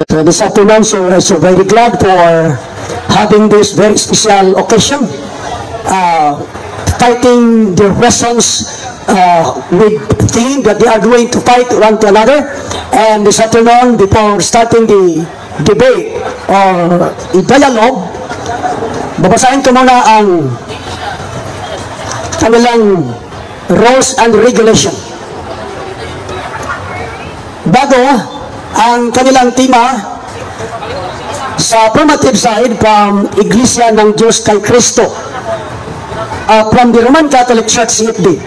this afternoon, so I'm so very glad for having this very special occasion, fighting the Russians with theme that they are going to fight one to another. And this afternoon, before starting the debate or the dialogue, babasahin ko muna ang kanilang rules and regulation. Bago ang kanilang tema sa affirmative side from Iglesia ng Diyos kay Kristo, from the Roman Catholic Church CFD,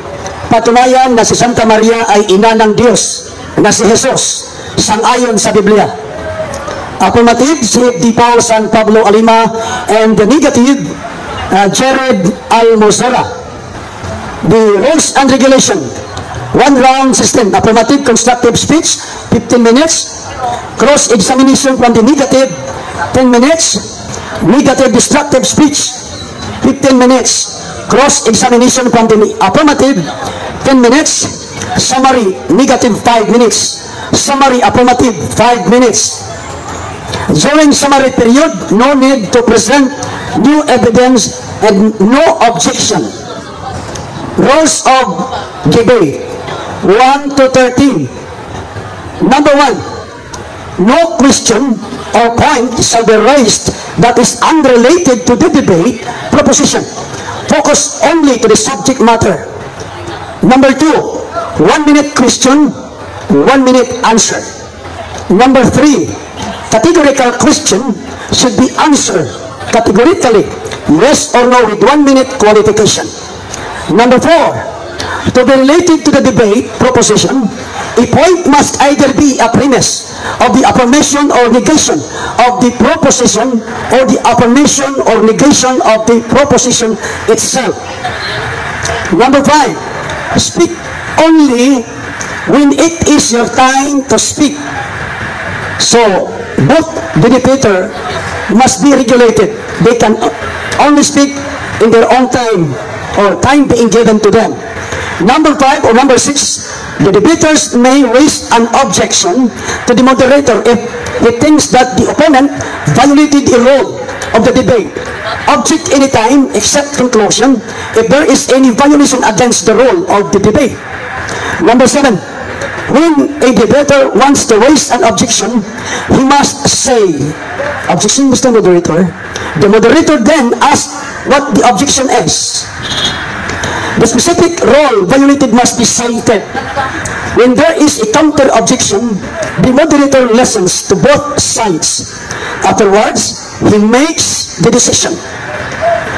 patunayan na si Santa Maria ay ina ng Diyos na si Jesus sang-ayon sa Biblia. Affirmative, CFD Paul San Pablo Alima, and the negative, Jared Almozara. The rules and regulation: one round system. Affirmative constructive speech, 15 minutes. Cross-examination from the negative, 10 minutes. Negative destructive speech, 15 minutes. Cross-examination from the affirmative, 10 minutes. Summary, negative, 5 minutes. Summary, affirmative, 5 minutes. During summary period, no need to present new evidence and no objection. Rules of debate 1 to 13. Number 1, no question or point shall be raised that is unrelated to the debate proposition. Focus only to the subject matter. Number 2, 1 minute question, 1 minute answer. Number 3, categorical question should be answered categorically, yes or no, with 1 minute qualification. Number 4, to be related to the debate proposition, a point must either be a premise of the affirmation or negation of the proposition, or the affirmation or negation of the proposition itself. Number 5, speak only when it is your time to speak. So, both the debater must be regulated. They can only speak in their own time, or time being given to them. Number 5 or number 6, the debaters may raise an objection to the moderator if he thinks that the opponent violated the rule of the debate. Object any time except conclusion if there is any violation against the rule of the debate. Number 7, when a debater wants to raise an objection, he must say, "Objection, Mr. Moderator." The moderator then asks what the objection is. The specific rule violated must be cited. When there is a counter objection, the moderator listens to both sides. Afterwards, he makes the decision.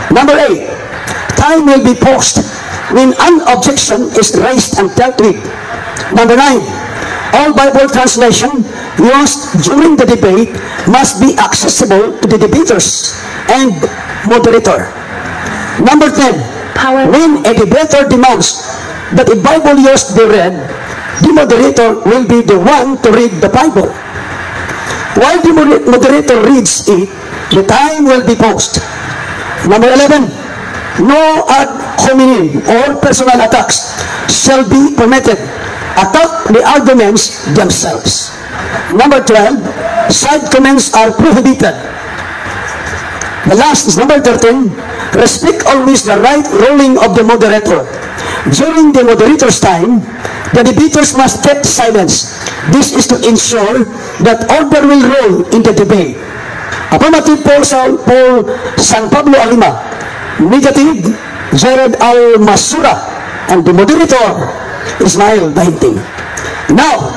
Number 8, time will be paused when an objection is raised and dealt with. Number 9, all Bible translation used during the debate must be accessible to the debaters and moderator. Number 10, when a debater demands that a Bible used be read, the moderator will be the one to read the Bible. While the moderator reads it, the time will be paused. Number 11, no ad hominem or personal attacks shall be permitted. Attack the arguments themselves. Number 12, side comments are prohibited. The last is number 13, respect always the right ruling of the moderator. During the moderator's time, the debaters must keep silence. This is to ensure that order will rule in the debate. Affirmative, Paul San Pablo Alima. Negative, Jared Almazara. And the moderator, Ismael Bainting. Now,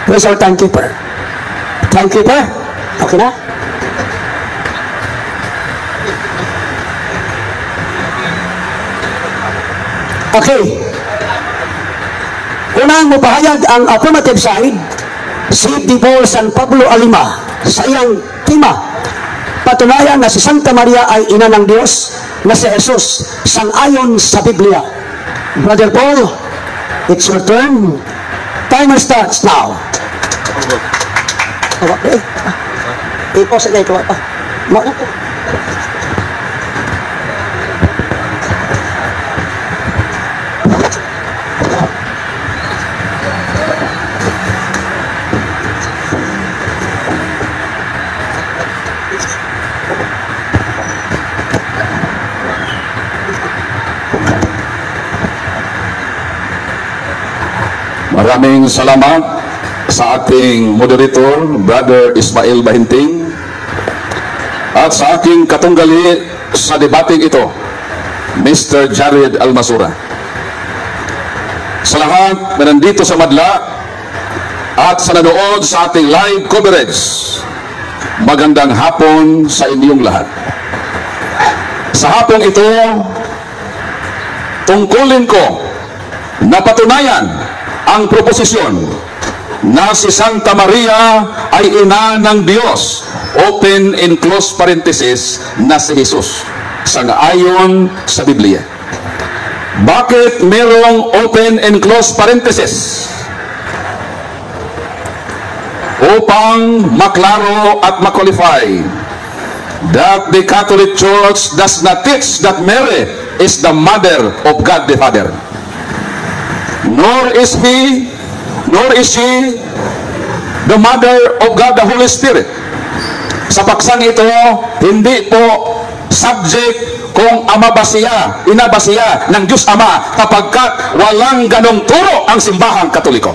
where's our timekeeper? Timekeeper? Okay na? Okay. Unang mapahayag ang affirmative side, si Paul San Pablo Alima, sa iyang tema, patunayan na si Santa Maria ay ina ng Diyos, na si Jesus sang-ayon sa Biblia. Brother Paul, it's your turn. Timer starts now. I-pause na ito. Maraming salamat sa ating moderator, Brother Ismael Bahinting, at sa aking katunggali sa debating ito, Mr. Jared Almasura. Sa lahat na nandito sa Madla at sa nanood sa ating live coverage, magandang hapon sa inyong lahat. Sa hapong ito, tungkulin ko na patunayan ang proposisyon na si Santa Maria ay ina ng Diyos, open and close parenthesis, na si Jesus, sang-ayon sa Biblia. Bakit merong open and close parenthesis? Upang maklaro at makwalify that the Catholic Church does not teach that Mary is the mother of God the Father, nor is she the mother of God the Holy Spirit. Sa paksang ito, hindi po subject kung ama ba siya, ina ba siya ng Diyos Ama, kapagkat walang ganong turo ang simbahang Katoliko.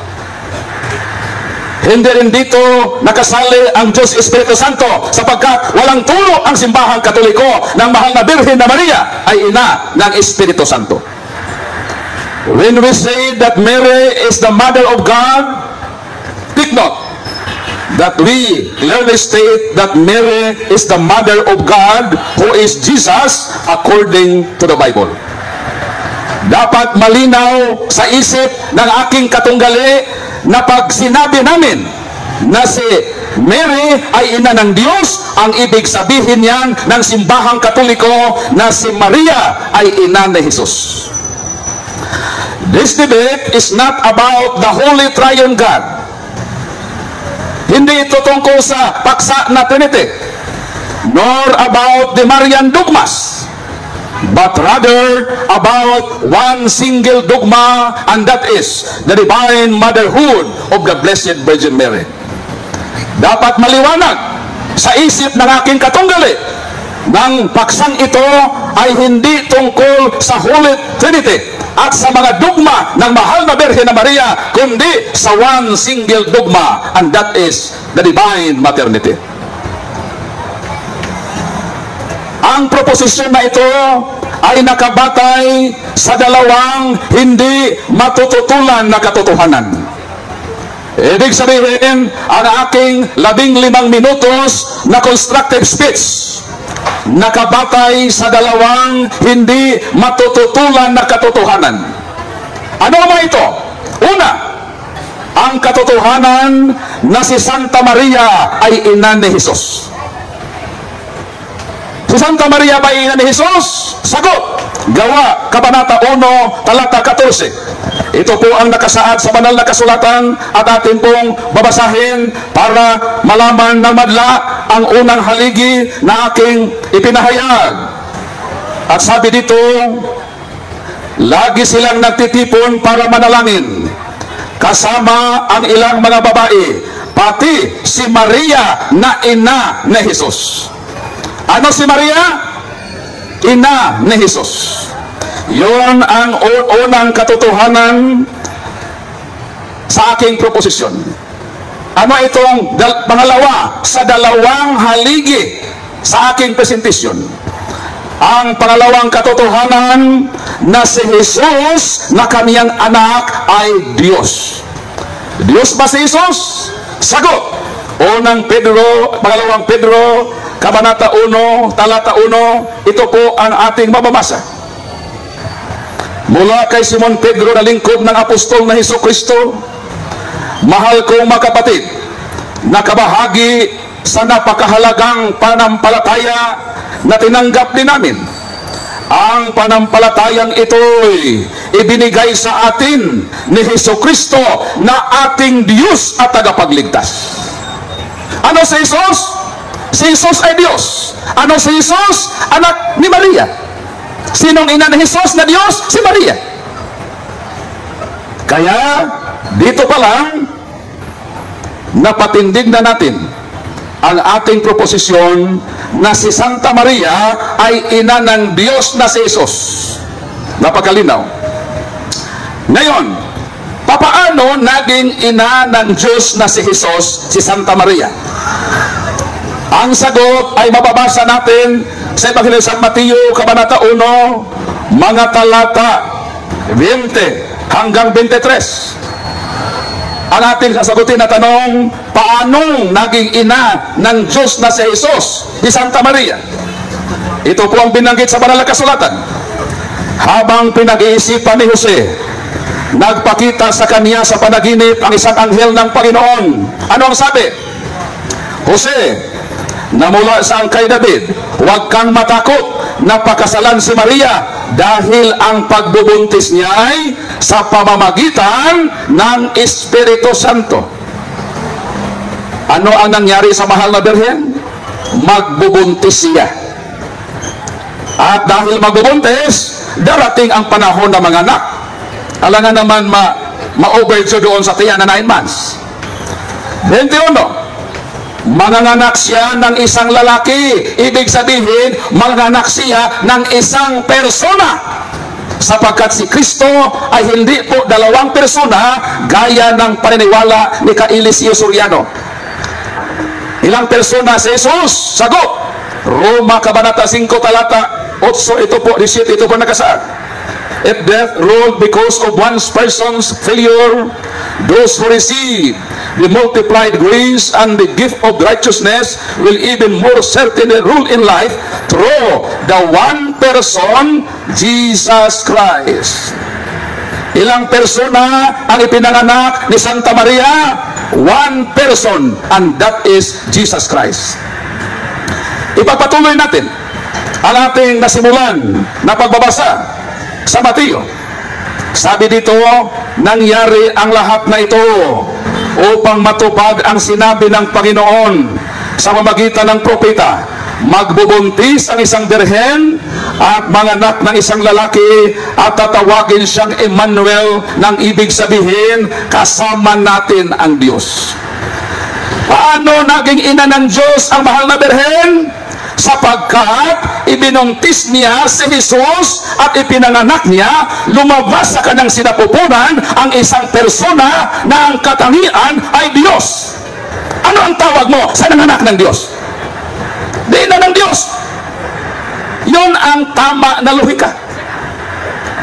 Hindi rin dito nakasali ang Diyos Espiritu Santo, sapagkat walang turo ang simbahang Katoliko ng mahal na Birhen na Maria ay ina ng Espiritu Santo. When we say that Mary is the mother of God, take note that we clearly state that Mary is the mother of God, who is Jesus according to the Bible. Dapat malinaw sa isip ng aking katunggali na pag sinabi namin na si Mary ay ina ng Diyos, ang ibig sabihin niyan ng simbahang Katoliko na si Maria ay ina ni Jesus. This debate is not about the Holy Triune God. Hindi ito tungkol sa paksa na Trinity, nor about the Marian dogmas, but rather about one single dogma, and that is the divine motherhood of the Blessed Virgin Mary. Dapat maliwanag sa isip ng aking katunggali ng paksang ito ay hindi tungkol sa Holy Trinity at sa mga dogma ng mahal na Birhen na Maria, kundi sa one single dogma, and that is the divine maternity. Ang proposisyon na ito ay nakabatay sa dalawang hindi matututulan na katotohanan. Ibig sabihin, ang aking 15 minutos na constructive speech nakabatay sa dalawang hindi matututulan na katotohanan. Ano ba ito? Una, ang katotohanan na si Santa Maria ay ina ni Jesus. Si Santa Maria ba ina ni Jesus? Sagot! Gawa, Kabanata 1, talata 14. Ito po ang nakasaad sa banal na kasulatan at atin pong babasahin para malaman ng madla ang unang haligi na aking ipinahayag. At sabi dito, lagi silang nagtitipon para manalangin, kasama ang ilang mga babae, pati si Maria na ina ni Jesus. Ano si Maria? Ina ni Jesus. Yun ang unang katotohanan sa aking proposisyon. Ano itong pangalawa sa dalawang haligi sa aking presentasyon? Ang pangalawang katotohanan na si Jesus na kaniyang anak ay Diyos. Diyos ba si Jesus? Sagot! Unang Pedro, pangalawang Pedro, Kabanata 1, talata 1, ito po ang ating mababasa. Mula kay Simon Pedro na lingkod ng apostol na Hesukristo, mahal kong mga kapatid, nakabahagi sa napakahalagang panampalataya na tinanggap din namin. Ang panampalatayang ito'y ibinigay sa atin ni Hesukristo na ating Diyos at tagapagligtas. Ano si Jesus? Si Jesus ay Diyos. Ano si Jesus? Anak ni Maria. Sinong ina ni Jesus na Diyos? Si Maria. Kaya dito pa lang napatindig na natin ang ating proposisyon na si Santa Maria ay ina ng Diyos na si Jesus. Napakalinaw. Ngayon, Papaano naging ina ng Diyos na si Jesus, si Santa Maria? Ang sagot ay mababasa natin sa Ebanghelyo San Mateo, Kabanata 1, mga talata 20 hanggang 23. Ang ating sasagutin na tanong, paanong naging ina ng Diyos na si Jesus, si Santa Maria? Ito po ang binanggit sa banal na kasulatan. Habang pinag-iisipan ni Jose, nagpakita sa kanya sa panaginip ang isang anghel ng Panginoon. Ano ang sabi? Jose, na mula sa kay David, huwag kang matakot na pakasalan si Maria dahil ang pagbubuntis niya ay sa pamamagitan ng Espiritu Santo. Ano ang nangyari sa mahal na Birhen? Magbubuntis siya. At dahil magbubuntis, darating ang panahon ng mga anak. Alangan naman ma-overture doon sa tiyan na 9 months. 21. Manganganak siya ng isang lalaki. Ibig sabihin, manganganak siya ng isang persona. Sapagkat si Kristo ay hindi po dalawang persona gaya ng paniniwala ni Kailisio Soriano. Ilang persona si Jesus? Sagot! Roma Kabanata 5 talata 8, ito po, 17, ito po nakasaad. If death ruled because of one person's failure, those who receive the multiplied grace and the gift of righteousness will even more certainly rule in life through the one person, Jesus Christ. Ilang persona ang ipinanganak ni Santa Maria? One person, and that is Jesus Christ. Ipagpatuloy natin ang ating nasimulan na pagbabasa sa Mateo. Sabi dito, nangyari ang lahat na ito upang matupad ang sinabi ng Panginoon sa pamamagitan ng propeta. Magbubuntis ang isang birhen at manganak ng isang lalaki at tatawagin siyang Emmanuel, nang ibig sabihin, kasama natin ang Diyos. Paano naging ina ng Diyos ang mahal na birhen? Sapagkat ibinuntis niya si Jesus at ipinanganak niya, lumabas sa kanyang sinapupunan ang isang persona na ang katangian ay Diyos. Ano ang tawag mo sa nanganak ng Diyos? Di na ng Diyos. Yun ang tama na lohika.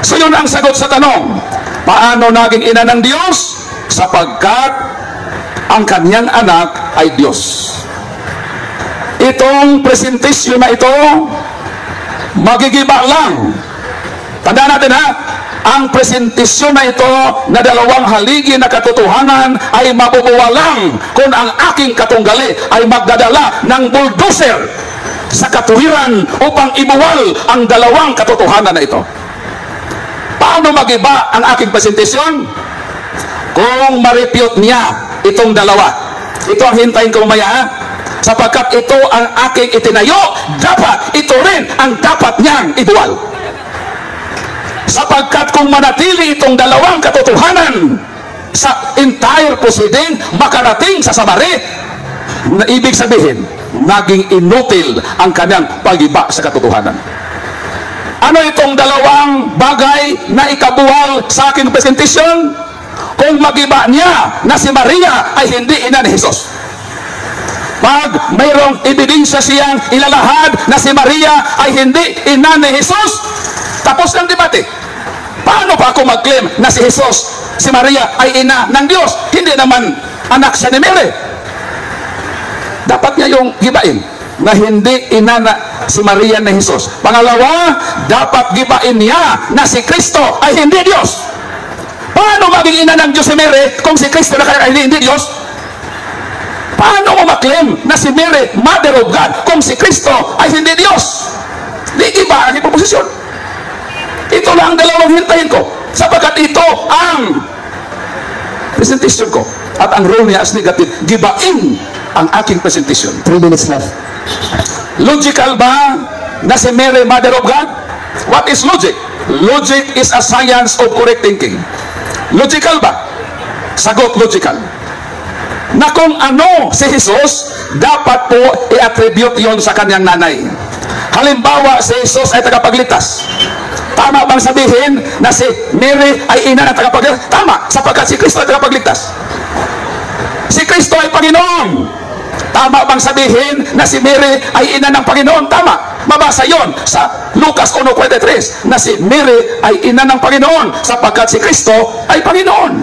So yun ang sagot sa tanong, paano naging ina ng Diyos? Sapagkat ang kanyang anak ay Diyos. Itong presentasyon na ito, magigiba lang. Tandaan natin ha, ang presentasyon na ito na dalawang haligi na katotohanan ay mabubuwalang kung ang aking katunggali ay magdadala ng bulldozer sa katuwiran upang ibuwal ang dalawang katotohanan na ito. Paano magiba ang aking presentasyon? Kung ma-refute niya itong dalawa. Ito ang hintayin ko mamaya ha. Sapagkat ito ang aking itinayo, dapat ito rin ang dapat niyang ibuwal. Sapagkat kung manatili itong dalawang katotohanan sa entire proceeding, makarating sa samari, na ibig sabihin, naging inutil ang kanyang pag-iba sa katotohanan. Ano itong dalawang bagay na ikabuwal sa aking presentation? Kung magiba niya na si Maria ay hindi ina ni Jesus. Pag mayroong ebidensya siyang ilalahad na si Maria ay hindi ina ni Jesus, tapos ng debate. Paano pa ako mag-claim na si Jesus, si Maria ay ina ng Diyos? Hindi naman anak siya ni Mary. Dapat niya yung gibain na hindi ina na si Maria ni Jesus. Pangalawa, dapat gibain niya na si Kristo ay hindi Diyos. Paano maging ina ng Diyos si Mary kung si Kristo na kaya ay hindi Diyos? Paano mo maklaim na si Mary, Mother of God, kung si Kristo ay hindi Diyos? Di iba ang proposisyon. Ito lang ang dalawang hintayin ko, sapagkat ito ang presentation ko. At ang role niya as negative, gibain ang aking presentation. 3 minutes left. Logical ba na si Mary, Mother of God? What is logic? Logic is a science of correct thinking. Logical ba? Sagot, logical. Na kung ano si Jesus, dapat po i-attribute yon sa kanyang nanay. Halimbawa, si Jesus ay tagapagligtas. Tama bang sabihin na si Mary ay ina ng tagapagligtas? Tama, sapagkat si Kristo ay tagapagligtas. Si Kristo ay Panginoon. Tama bang sabihin na si Mary ay ina ng Panginoon? Tama. Mabasa yon sa Lucas 1:43 na si Mary ay ina ng Panginoon sapagkat si Kristo ay Panginoon.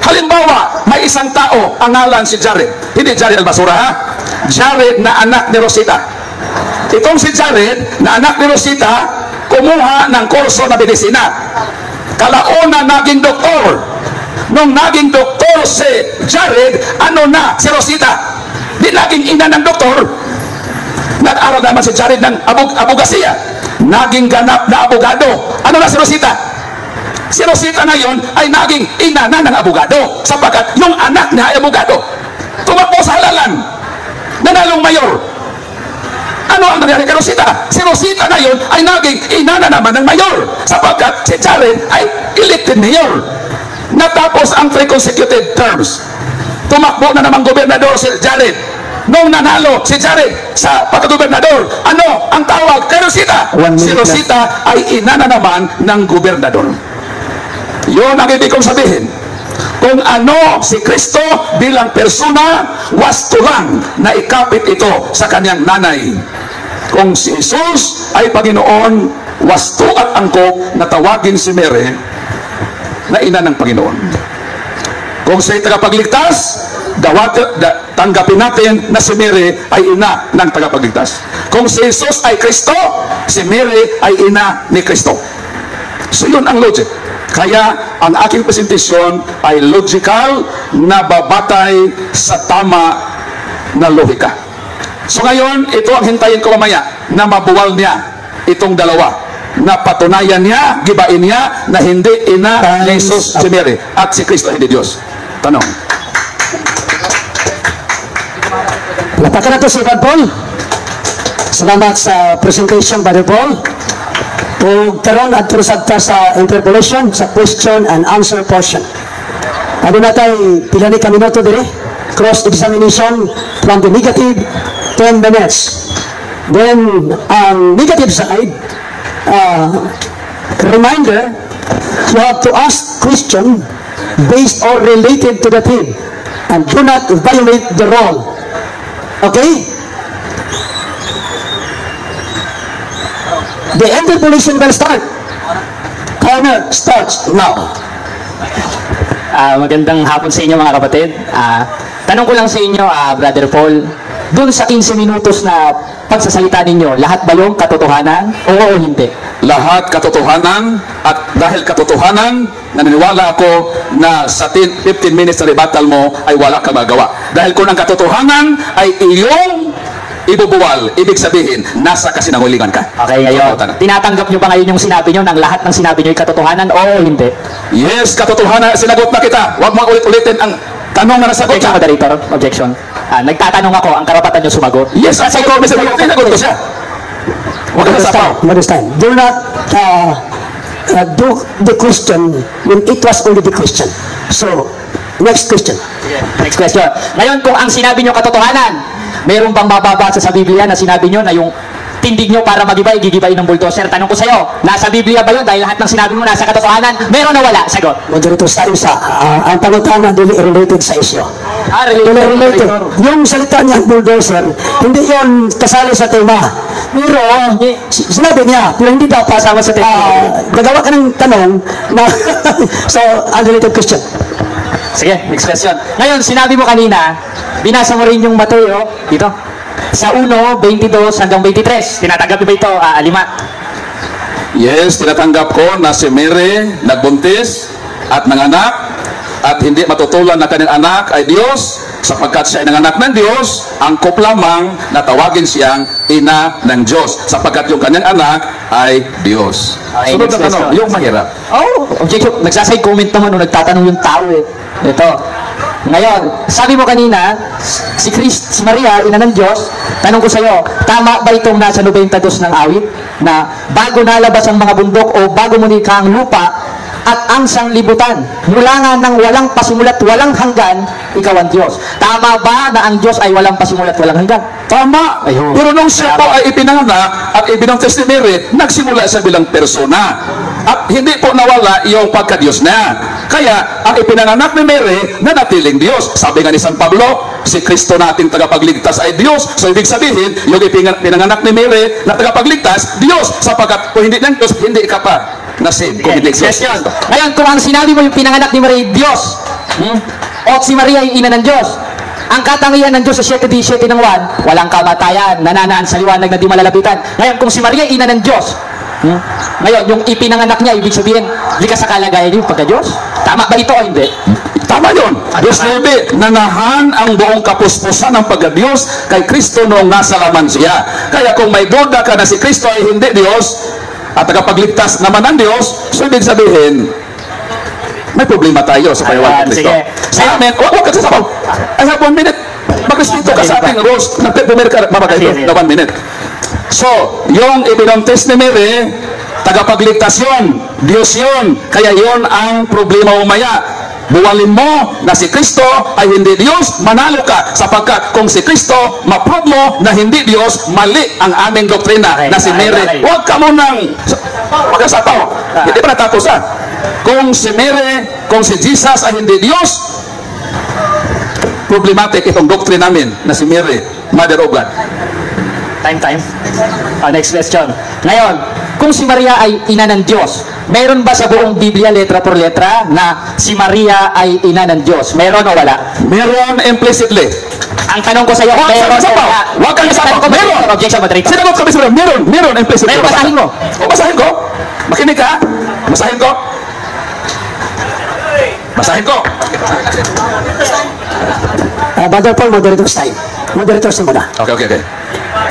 Halimbawa, may isang tao, ang ngalan si Jared. Hindi Jared Albasura, ha? Jared na anak ni Rosita. Itong si Jared na anak ni Rosita, kumuha ng kurso na medisina. Kalauna naging doktor. Nung naging doktor si Jared, ano na si Rosita? Di naging ina ng doktor. Nag-aral naman si Jared ng abogasiya. Naging ganap na abogado. Ano na si Rosita? Si Rosita na yon ay naging ina na ng abogado sapagkat yung anak niya ay abogado. Tumakbo sa halalan. Nanalong mayor. Ano ang nangyari kay Rosita? Si Rosita na yon ay naging ina na naman ng mayor sapagkat si Jared ay elected mayor. Natapos ang 3 consecutive terms. Tumakbo na namang gobernador si Jared. Nung nanalo si Jared sa pagkagobernador, ano ang tawag kay Rosita? Si Rosita ay ina na naman ng gobernador. Yun ang ibig kong sabihin. Kung ano si Kristo bilang persona, wasto lang na ikapit ito sa kanyang nanay. Kung si Jesus ay Panginoon, wasto at angkop na tawagin si Mary na ina ng Panginoon. Kung siya'y tagapagligtas, tanggapin natin na si Mary ay ina ng tagapagligtas. Kung si Jesus ay Kristo, si Mary ay ina ni Kristo. So yun ang logic. Kaya ang aking presentasyon ay logical na babatay sa tama na lohika. So ngayon, ito ang hintayin ko mamaya na mabuwal niya itong dalawa. Na patunayan niya, gibain niya na hindi ina ni Jesus si Mary at si Kristo hindi Diyos. Tanong. Lapakan na ito si Brad Paul. Salamat sa presentation, Brother Paul. O karon at turusagta sa interpolation sa question and answer portion. Ano na tayo, pila ni kaminoto dire? Cross-examination from the negative, 10 minutes. Then, ang negative side, reminder, you have to ask question based or related to the theme and do not violate the role. Okay? The interpolation will start. Timer starts now. Magandang hapon sa inyo mga kapatid. Tanong ko lang sa inyo, Brother Paul, dun sa 15 minutos na pagsasalita ninyo, lahat ba yung katotohanan? Oo o hindi? Lahat katotohanan, at dahil katotohanan, naniniwala ako na sa 15 minutes na rebuttal mo ay wala ka magawa. Dahil kung ang katotohanan ay iyong ibubuwal, ibig sabihin, nasa kasinungalingan ka. Okay, ngayon, tinatanggap nyo ba ngayon yung sinabi nyo ng lahat ng sinabi nyo ay katotohanan o hindi? Yes, katotohanan, sinagot na kita. Huwag mo ulit-ulitin ang tanong na nasagot Objection, ka. Moderator. Objection. Nagtatanong ako, ang karapatan nyo sumagot. Yes, at sa ikaw, Mr. President, sinagot ko siya. Huwag ka nasapaw. Understand. Do not do the question when it was only the question. So, next question. Next question. Ngayon, kung ang sinabi nyo katotohanan, meron bang mababasa sa Biblia na sinabi nyo na yung tindig nyo para magibay, gigibay ng bulldozer? Tanong ko sa'yo, nasa Biblia ba yun? Dahil lahat ng sinabi mo nasa katotohanan, meron na wala? Sagot. Moderator, sa isa, ang pangutana dili related sa isyo. Related. Yung salita niya, bulldozer, hindi yun kasali sa tema. Pero, sinabi niya, pero hindi dapat Kasama sa tema. gagawa ka ng tanong na, so, unrelated question. Sige, next question. Ngayon, sinabi mo kanina, binasa mo rin yung Mateo, dito, sa 1:22 hanggang 23. Tinatanggap mo ba ito, Lima? Yes, tinatanggap ko na si Mary nagbuntis at nanganak at hindi matutulan na kanyang anak ay Diyos sapagkat siya ay nanganak ng Diyos, angkop lamang na tawagin siyang ina ng Diyos sapagkat yung kanyang anak ay Diyos. Okay, Sunod next na tanong, question. yung mahirap. Oh, objection. Nagsaside comment naman nung nagtatanong yung tao eh. Ito. Ngayon, sabi mo kanina, si Maria, ina ng Diyos, tanong ko sa'yo, tama ba itong nasa 92 ng awit na bago nalabas ang mga bundok o bago munikha ang lupa, at ang sanglibutan. Mula nga ng walang pasimulat, walang hanggan, ikaw ang Diyos. Tama ba na ang Diyos ay walang pasimulat, walang hanggan? Tama. Ayun. Pero nung siya po ay ipinanganak at ibinungtis ni Mary, nagsimula siya bilang persona. At hindi po nawala yung pagka-Diyos niya. Kaya, ang ipinanganak ni Mary, nanatiling Diyos. Sabi nga ni San Pablo, si Kristo nating tagapagligtas ay Diyos. So, ibig sabihin, yung ipinanganak ni Mary na tagapagligtas, Diyos. Sapagkat kung hindi ng Diyos, hindi ka pa na-save. Kung hindi Diyos. Ngayon, kung ang sinabi mo yung pinanganak ni Maria, Diyos, o si Maria ay ina ng Diyos, ang katangian ng Diyos sa 7:17 ng 1, walang kamatayan, nananaan sa liwanag na di malalapitan. Ngayon, kung si Maria ay ina ng Diyos, ngayon, yung ipinanganak niya, ibig sabihin, likas sa kalagayan yung pagka-Diyos? Tama ba ito o hindi? Tama yun. Diyos Nebe, nanahan ang buong kapuspusan ng pagka-Diyos kay Kristo noong nasa laman siya. Kaya kung may duda ka na si Kristo ay hindi Diyos, at tagapagligtas naman ng Diyos, so ibig sabihin, may problema tayo sa payawan ng Kristo. Sa amin, huwag ka sasabaw. I have 1 minute. Mag-respeto ka sa ating rules. Nagpipumir ka, babagay ito na 1 minute. So, yung ibinuntis ni Mary, tagapagligtas yun, Diyos yun. Kaya yun ang problema umaya. Buwalin mo na si Kristo ay hindi Diyos, manalo ka. Sapagkat kung si Kristo, ma-prove mo na hindi Diyos, mali ang aming doktrina na si Mary. Huwag ka munang magkasapaw. Hindi pa natapos ha. Kung si Mary, kung si Jesus ay hindi Diyos, problematic itong doktrina namin na si Mary, Mother of God. Time. Next question. Ngayon, kung si Maria ay ina ng Diyos, meron ba sa buong Biblia, letra por letra, na si Maria ay ina ng Diyos? Meron o wala? Meron implicitly. Ang tanong ko sa iyo, meron o wala? Huwag kang sapaw. Meron. Objection, moderator. Sinagot ko, Mr. Meron implicitly. Meron, basahin mo. O, basahin ko. Makinig ka. Basahin ko. Basahin ko. Brother Paul, moderator's time. Moderator's time muna. Okay.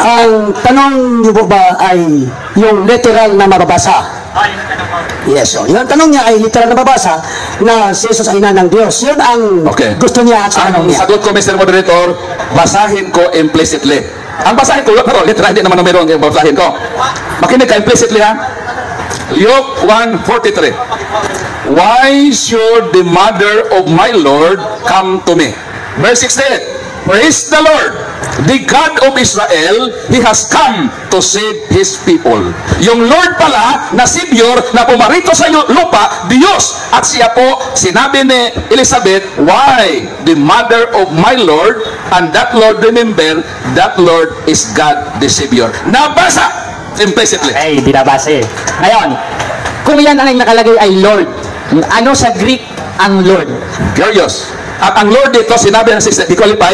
Ang tanong niyo po ba ay yung literal na mababasa? Yes, so yung tanong niya ay literal na mababasa na si Jesus ay ina ng Diyos. Yun ang gusto niya at sa tanong Ang niya. sagot ko, Mr. Moderator, basahin ko implicitly. Ang basahin ko, pero literal, hindi naman meron yung basahin ko. Makinig ka implicitly ha. Luke 1:43. Why should the mother of my Lord come to me? Verse 68. Praise the Lord, the God of Israel, He has come to save His people. Yung Lord pala na Savior na pumarito sa lupa, Diyos. At siya po, sinabi ni Elizabeth, why the mother of my Lord, and that Lord, remember, that Lord is God the Savior. Nabasa implicitly. Ay, di nabasa eh. Ngayon, kung yan ang nakalagay ay Lord, ano sa Greek ang Lord? Curious. At ang Lord dito, sinabi ng sister, di-qualify,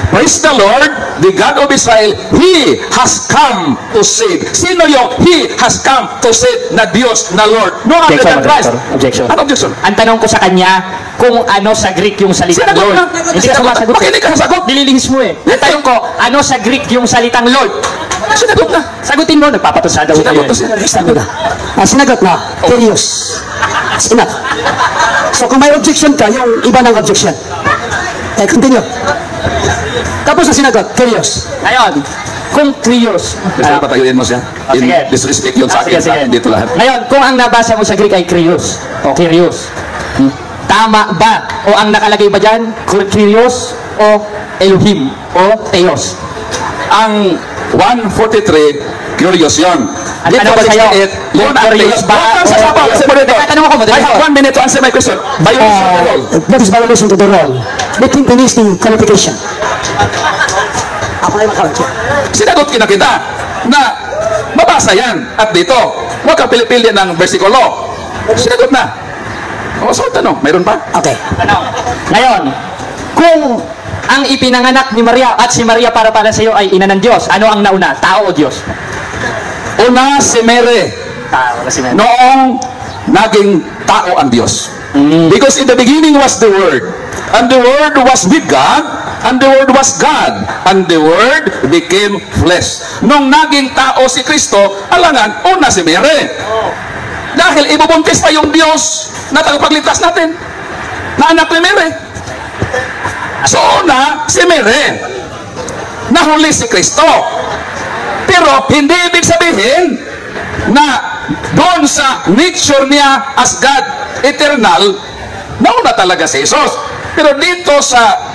praise the Lord, the God of Israel, He has come to save. Sino yung He has come to save na Diyos, na Lord? No other than Christ. Objection. Ano objection? Ang tanong ko sa kanya, kung ano sa Greek yung salitang Sinagot Lord. na. Hindi ka sumasagot. Makinig ka sa sagot. Nililihis mo eh. Ang tanong ko, ano sa Greek yung salitang Lord? Sinagot na. Sagutin mo, nagpapatusada daw Sinagot kayo. na. Sinagot na. Sinagot na. Curious. It's enough. So kung may objection ka, yung iba ng objection. Continue. Tapos na sinagot. Curious. Ngayon, kung curious. Kasi patayuin mo siya. In sige. disrespect yun sa akin. Sige. Dito lahat. Ngayon, kung ang nabasa mo sa Greek ay curious, o curious, tama ba? O ang nakalagay ba dyan, curious, o Elohim, o Theos? Ang 143, curious yun. Ang tanong ko sa'yo, yun ang curious ba? Huwag kang sasapaw. Kasi mo dito. Nagtatanong ako, I moderator. have 1 minute to answer my question. Violation of the law. That is violation to the law. Let him finish the qualification. Ako na yung makawag. Sinagot kita na mabasa yan. At dito, huwag kang pili-pili ng versikulo. Sinagot na. O, so tanong, mayroon pa? Okay. Ngayon, kung ang ipinanganak ni Maria at si Maria para sa iyo ay ina ng Diyos, ano ang nauna? Tao o Diyos? Una, si Mary. Tao si Maria. Noong naging tao ang Diyos. Because in the beginning was the Word. And the Word was with God. And the Word was God. And the Word became flesh. Nung naging tao si Kristo, alangan, una si Mary. Dahil ibubuntis pa yung Diyos na tagapagligtas natin. Na anak ni Mary. So una, si Mary. Nahuli si Kristo. Pero hindi ibig sabihin na doon sa nature niya as God, eternal, nauna talaga si Jesus. Pero dito sa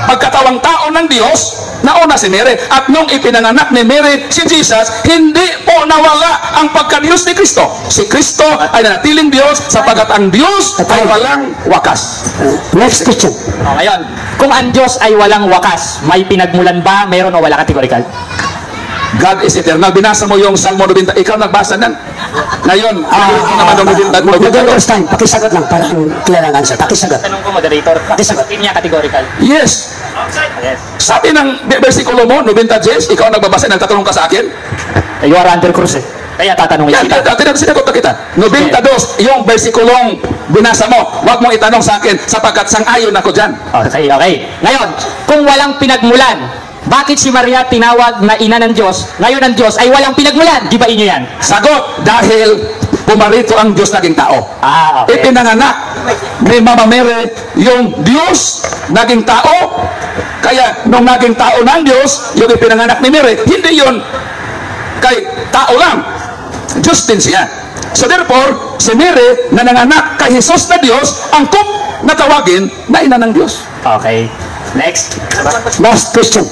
pagkatawang tao ng Diyos, nauna si Mary. At nung ipinanganak ni Mary si Jesus, hindi po nawala ang pagka-Diyos ni Kristo. Si Kristo ay nanatiling Diyos sapagkat ang Diyos ay walang wakas. Next question. Ngayon, kung ang Diyos ay walang wakas, may pinagmulan ba? Meron o wala categorical? God is eternal. Binasa mo yung Salmo 90. Ikaw nagbasa nan. Ngayon, naman ng 90. Moderator's time. Pakisagot lang para clear ang answer. Pakisagot. Tanong ko, moderator. Pakisagot. Hindi niya categorical. Yes. Yes. Sabi ng versikulo mo, 90 Jes, ikaw nagbabasa, nagtatanong ka sa akin. You are under cross eh. Kaya tatanungin Yan, kita. dati na sinagot na kita. 92, yung versikulong binasa mo, huwag mong itanong sa akin sapagkat sang-ayon ako dyan. Okay, okay. Ngayon, kung walang pinagmulan, bakit si Maria tinawag na ina ng Diyos? Ngayon ang Diyos ay walang pinagmulan. Gibain niyo yan. Sagot, dahil pumarito ang Diyos naging tao. Okay. Ipinanganak ni Mama Mary yung Diyos naging tao. Kaya nung naging tao ng Diyos, yung ipinanganak ni Mary, hindi yun kay tao lang. Diyos din siya. So therefore, si Mary na nanganak kay Jesus na Diyos, angkop na tawagin na ina ng Diyos. Okay. Next. Last question.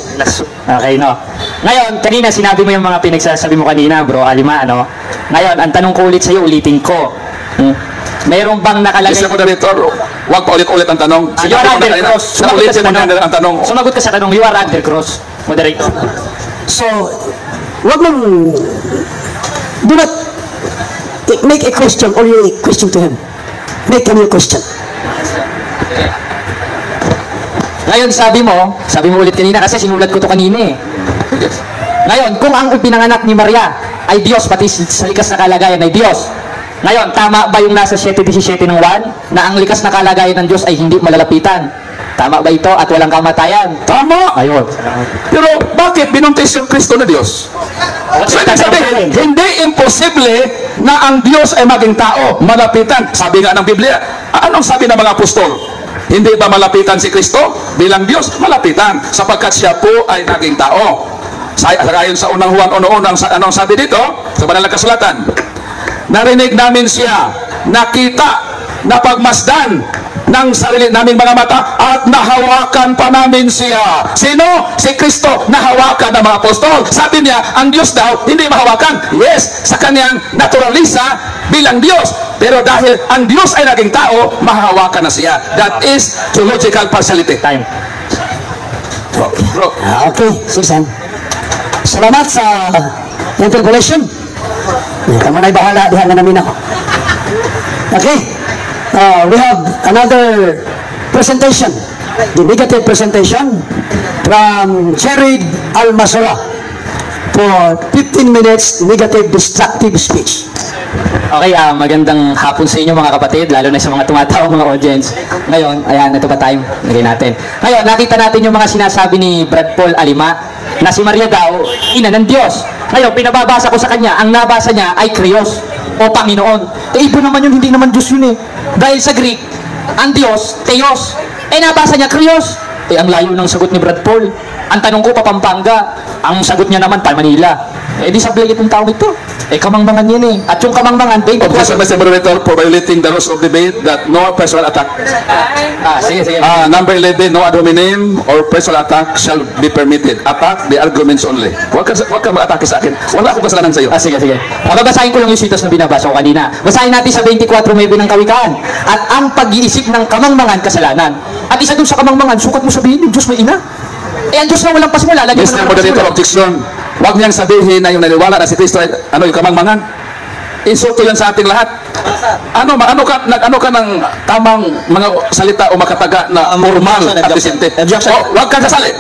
Okay, no. Ngayon, kanina sinabi mo yung mga pinagsasabi mo kanina, bro Alima, ano? Ngayon, ang tanong ko ulit sa'yo, ulitin ko. Meron bang nakalagay? Mr. Moderator, huwag pa ulit-ulit ang tanong. You are under cross. Ulitin mo na ang tanong. Sumagot ka sa tanong, you are under cross. Moderator. So, wag mong do not make a question or a question to him. Make a new question. Ngayon, sabi mo ulit kanina kasi sinulat ko to kanina eh. Ngayon, kung ang pinanganak ni Maria ay Diyos, pati sa likas na kalagayan ay Diyos. Ngayon, tama ba yung nasa 7:17 ng 1 na ang likas na kalagayan ng Diyos ay hindi malalapitan? Tama ba ito at walang kamatayan? Tama! Ayun. Pero bakit binuntis yung Kristo na Diyos? So, ibig sabihin, hindi imposible na ang Diyos ay maging tao, malapitan. Sabi nga ng Biblia, anong sabi ng mga apostol? Hindi ba malapitan si Kristo? Bilang Diyos, malapitan. Sapagkat siya po ay naging tao. Ayon sa unang Juan, anong sabi dito? Sa banal na kasulatan. Narinig namin siya, nakita, napagmasdan ng sarili naming mga mata at nahawakan pa namin siya. Sino? Si Kristo, nahawakan ng mga apostol. Sabi niya, ang Diyos daw hindi mahawakan. Yes, sa kanyang naturalisa bilang Diyos. Pero dahil ang Diyos ay naging tao, mahahawakan na siya. That is theological partiality. Time. Bro. Okay, Susan. Salamat sa interpolation. Kamu na'y bahala, dihan na namin ako. Okay. We have another presentation, the negative presentation from Jared Almasora for 15 minutes negative destructive speech. Okay, magandang hapon sa inyo mga kapatid, lalo na sa mga tumatawa mga audience. Ngayon, ayan, ito pa tayo, lagay natin. Ngayon, nakita natin yung mga sinasabi ni Brad Paul Alima na si Maria daw, ina ng Diyos. Ngayon, pinababasa ko sa kanya, ang nabasa niya ay Krios o Panginoon. Iba naman yun, hindi naman Diyos yun eh. Dahil sa Greek, ang Diyos, Theos. Nabasa niya Krios. Ang layo ng sagot ni Brad Paul. Ang tanong ko, Papampanga. Ang sagot niya naman, Manila. Di sablay itong tao ito. Kamangmangan yan eh. At yung kamangmangan, Objection, Mr. Moderator, for violating the rules of debate that no personal attack. Sige. Number 11, no ad hominem or personal attack shall be permitted. Attack the arguments only. Huwag ka mag-atake sa akin. Wala akong kasalanan sa iyo. Sige. Babasahin ko lang yung sitos na binabasa ko kanina. Basahin natin sa 24 may ng Kawikaan. At ang pag-iisip ng kamangmangan, kasalanan. At isa dun sa kamangmangan, sukat mo sabihin, yung Diyos may ina. Ang Diyos na walang pasimula. Mr. Moderator, objection. Huwag niyang sabihin na yung naniwala na si Kristo ay yung kamangmangan. Insulto yan sa ating lahat. Ano ka ng tamang mga salita o makataga na formal at disente. Huwag kang kasali.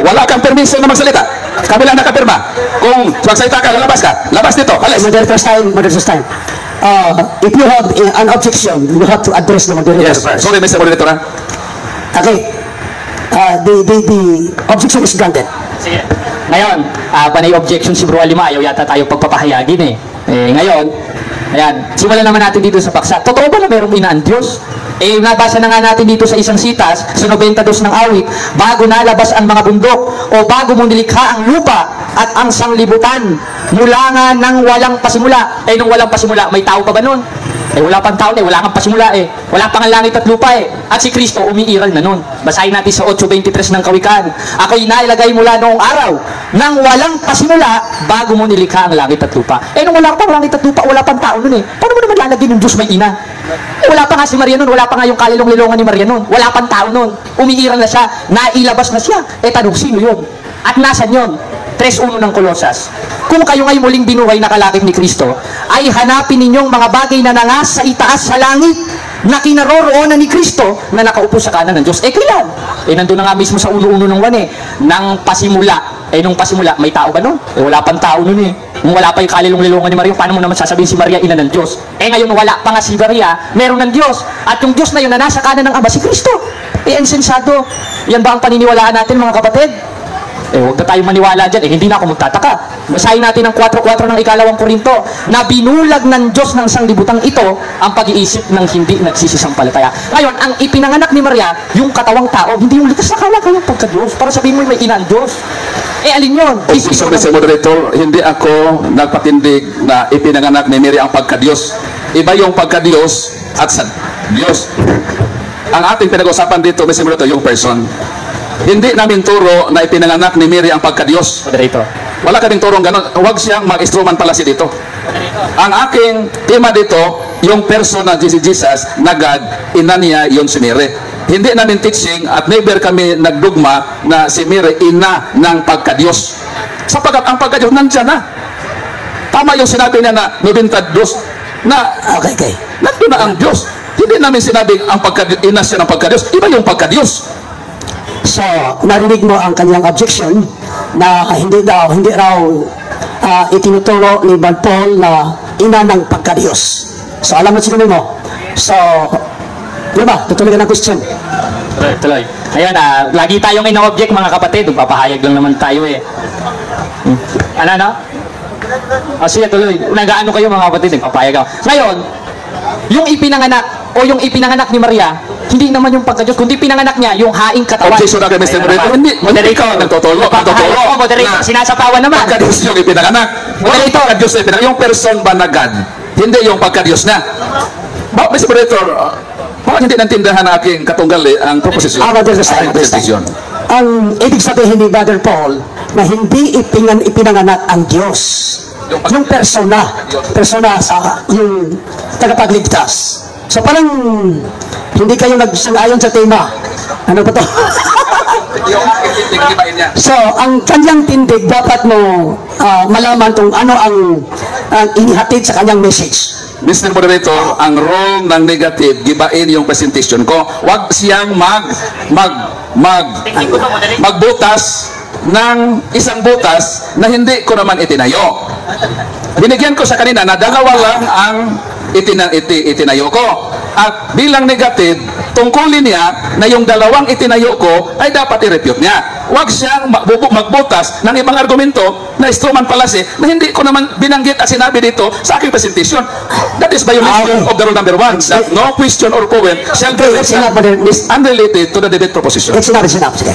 Wala kang permiso na magsalita. Kami lang nakapirma. Kung magsalita ka, lalabas ka. Labas dito. Alis. Moderator's time. If you have an objection, you have to address the moderator Yes, first. sorry Mr. Moderator. Okay. The objection is granted. Sige. Ngayon, panay objection si Bro Alima, ayaw yata tayo pagpapahayagin eh. Ngayon, ayan, simulan naman natin dito sa paksa. Totoo ba na mayroong ina ang Diyos? Nabasa na nga natin dito sa isang sitas, sa 92 ng awit, bago nalabas ang mga bundok, o bago mo nilikha ang lupa at ang sanglibutan, mula nga ng walang pasimula. Nung walang pasimula, may tao pa ba nun? Eh wala pang taon eh, wala kang pasimula eh. Wala pang langit at lupa eh. At si Kristo umiiral na nun. Basahin natin sa 8:23 ng Kawikaan. Ako'y nailagay mula noong araw nang walang pasimula bago mo nilikha ang langit at lupa. Eh nung wala pang langit at lupa, wala pang tao nun eh. Paano mo naman lalagyan ng Diyos may ina? Eh, wala pa nga si Maria nun, wala pa nga yung kalilong-lilongan ni Maria nun. Wala pang tao nun. Umiiral na siya, nailabas na siya. Eh tanong, sino yun? At nasan yun? 3:1 ng Kolosas. Kung kayo ngay muling binuhay na kalakip ni Kristo, ay hanapin ninyong mga bagay na nangas sa itaas sa langit, na kinaroroonan ni Kristo na nakaupo sa kanan ng Diyos. Eh kailan? Eh nandun na nga mismo sa 1:1 ng 1 eh, nang pasimula. Eh nung pasimula, may tao ba nun? Eh wala pang tao nun eh. Nung wala pa yung kalilong-lilongan ni Maria, paano mo naman sasabihin si Maria ina ng Diyos? Eh ngayon wala pa nga si Maria, meron ng Diyos. At yung Diyos na yun na nasa kanan ng Ama, si Kristo. Eh insensado. Yan ba ang paniniwalaan natin mga kapatid? Eh, huwag na tayong maniwala dyan. Eh, hindi na ako magtataka. Basahin natin ang 4:4 ng 2 Korinto, na binulag ng Diyos ng sanglibutang ito ang pag-iisip ng hindi nagsisisampalataya. Ngayon, ang ipinanganak ni Maria, yung katawang tao, hindi yung likas na kalagayan pagka-Diyos. Para sabihin mo, may ina ang Diyos. Eh, alin yun? So, Mr. Moderator, hindi ako nagpatindig na ipinanganak ni Mary ang pagka-Diyos. Iba yung pagka-Diyos at sa Diyos. Ang ating pinag-usapan dito, Mr. Moderator, yung person. Hindi namin turo na ipinanganak ni Mary ang pagka-Diyos. Moderator. Wala kaming turong ganun. Huwag siyang mag-instrument pala dito. Ang aking tema dito, yung person na Jesus na God, ina niya yung si Mary. Hindi namin teaching at never kami nagdugma na si Mary ina ng pagka-Diyos. Sapagkat ang pagka-Diyos nandyan na. Tama yung sinabi niya na 92 na Okay. nandun na ang Diyos. Hindi namin sinabing ang ina siya ng pagka-Diyos. Iba yung pagka-Diyos. So, narinig mo ang kanyang objection na hindi raw itinuturo ni Van Paul na ina ng pagka-Diyos. So, alam mo sinabi mo. So, di ba? Tutuloy ka ng question. Tuloy. Ayan, lagi tayong ino-object mga kapatid. Papahayag lang naman tayo eh. Ano? Sige, tuloy. Nag-ano kayo mga kapatid? Papahayag ako. Ngayon, yung ipinanganak ni Maria, hindi naman yung pagka-Diyos, kundi pinanganak niya yung haing katawan. Objection na kay Mr. Moderator. Hindi. Ikaw nagtuturo. Moderator, sinasapawan naman. Pagka-Diyos yung ipinanganak. Moderator. Pagka-Diyos na ipinanganak. Yung person ba na God? Hindi yung pagka-Diyos na. Mr. Moderator, bakit hindi nantindahan na aking katunggali ang proposisyon? Ang ibig sabihin ni Brother Paul na hindi ipinanganak ang Diyos. Yung persona sa yung tagapagligtas. So parang hindi kayo nagsang-ayon sa tema. Ano ba to? So, ang kanyang tindig, dapat mo malaman kung ano ang inihatid sa kanyang message. Mr. Moderator, ang role ng negative, gibain yung presentation ko. Huwag siyang magbutas ng isang butas na hindi ko naman itinayo. Binigyan ko sa kanina na dalawa lang ang itinayo ko. At bilang negative, tungkulin niya na yung dalawang itinayo ko ay dapat i-refute niya. Huwag siyang magbutas ng ibang argumento na instrument fallacy na hindi ko naman binanggit at sinabi dito sa aking presentation. That is violation of the rule number 1. That no question or comment shall be is unrelated to the debate proposition. It's enough. Sige.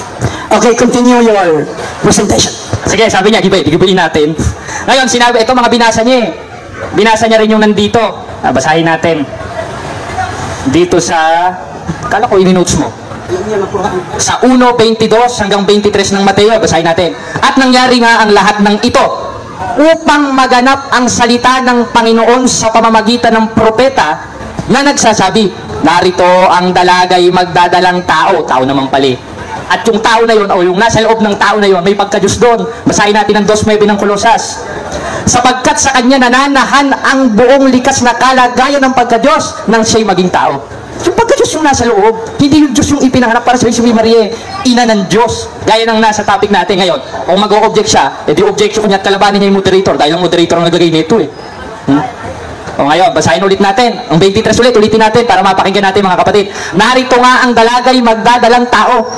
Okay, continue your presentation. Sige, sabi niya, gibayin natin. Ngayon, sinabi, ito mga binasa niya eh. Binasa niya rin yung nandito. Basahin natin. Dito sa, kala ko ini-notes mo. Sa 1:22 hanggang 23 ng Mateo, basahin natin. At nangyari nga ang lahat ng ito upang maganap ang salita ng Panginoon sa pamamagitan ng propeta na nagsasabi, narito ang dalagay magdadalang tao naman pali. At yung tao na yun, o yung nasa loob ng tao na yun, may pagka-Diyos doon. Basahin natin ang 2:9 ng Kolosas. Sapagkat sa kanya nananahan ang buong likas na kalagayan ng pagka-Diyos nang siya'y maging tao. Yung pagka-Diyos yung nasa loob, hindi yung Diyos yung ipinanganak para sa si Maria, ina ng Diyos. Gaya ng nasa topic natin ngayon. Kung mag-o-object siya, edi objection niya at kalabanin niya yung moderator dahil ang moderator ang nagagay nito eh. O ngayon, basahin ulit natin. Ang 23 ulitin natin para mapakinggan natin mga kapatid. Narito nga ang dalagay magdadalang tao.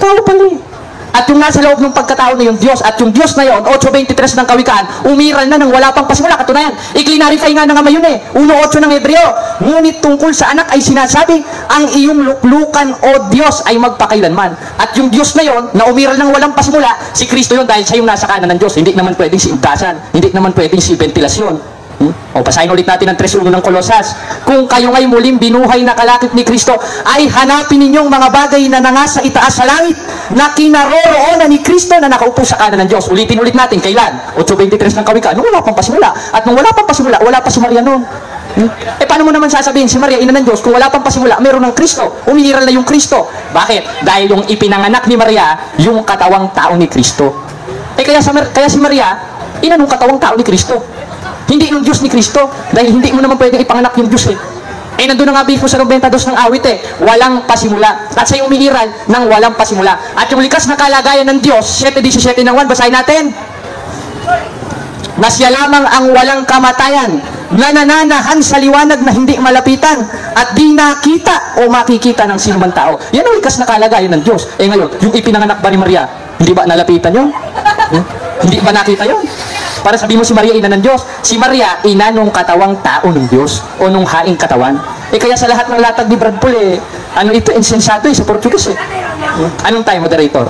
Tao pala eh. At yung nasa loob ng pagkatao na yung Diyos, at yung Diyos na yun, 8:23 ng Kawikaan, umiral na ng wala pang pasimula. Katunayan, i-clarify nga na nga yun eh. 1:8 ng Hebreo, ngunit tungkol sa anak ay sinasabi, ang iyong luklukan o Diyos ay magpakailanman. At yung Diyos na yun, na umiral ng walang pasimula, si Kristo yun dahil siya yung nasa kanan ng Diyos. Hindi naman pwedeng si Ibdasan, hindi naman pwedeng si ventilasyon. O, basahin ulit natin ang 3:1 ng Kolosas. Kung kayo ngay muling binuhay na kalakip ni Kristo, ay hanapin ninyong mga bagay na nangasa itaas sa langit, na kinaroroonan ni Kristo na nakaupo sa kanan ng Diyos. Ulitin ulit natin, kailan? 8:23 ng Kawikaan, nung wala pang pasimula. At nung wala pang pasimula, wala pa si Maria noon. Paano mo naman sasabihin, si Maria, ina ng Diyos, kung wala pang pasimula, meron ng Kristo. Umiiral na yung Kristo. Bakit? Dahil yung ipinanganak ni Maria, yung katawang tao ni Kristo. Kaya si Maria, ina nung katawang tao ni Kristo. Hindi ng Diyos ni Kristo. Dahil hindi mo naman pwedeng ipanganak yung Diyos nandun na nga bifo sa 92 ng awit walang pasimula. At sa'yo umiiral ng walang pasimula. At yung likas na kalagayan ng Diyos, 7:17 ng 1, basahin natin. Na siya lamang ang walang kamatayan, na nananahan sa liwanag na hindi malapitan, at di nakita o makikita ng sinumang tao. Yan ang likas na kalagayan ng Diyos. Ngayon, yung ipinanganak ba ni Maria, hindi ba nalapitan yun? Hindi ba nakita yun? Para sabihin mo si Maria, ina ng Diyos. Si Maria, ina nung katawang tao ng Diyos o nung haing katawan. Kaya sa lahat ng latag ni Brad Paul, ano ito, insensato sa Portuguese Anong tayo, moderator?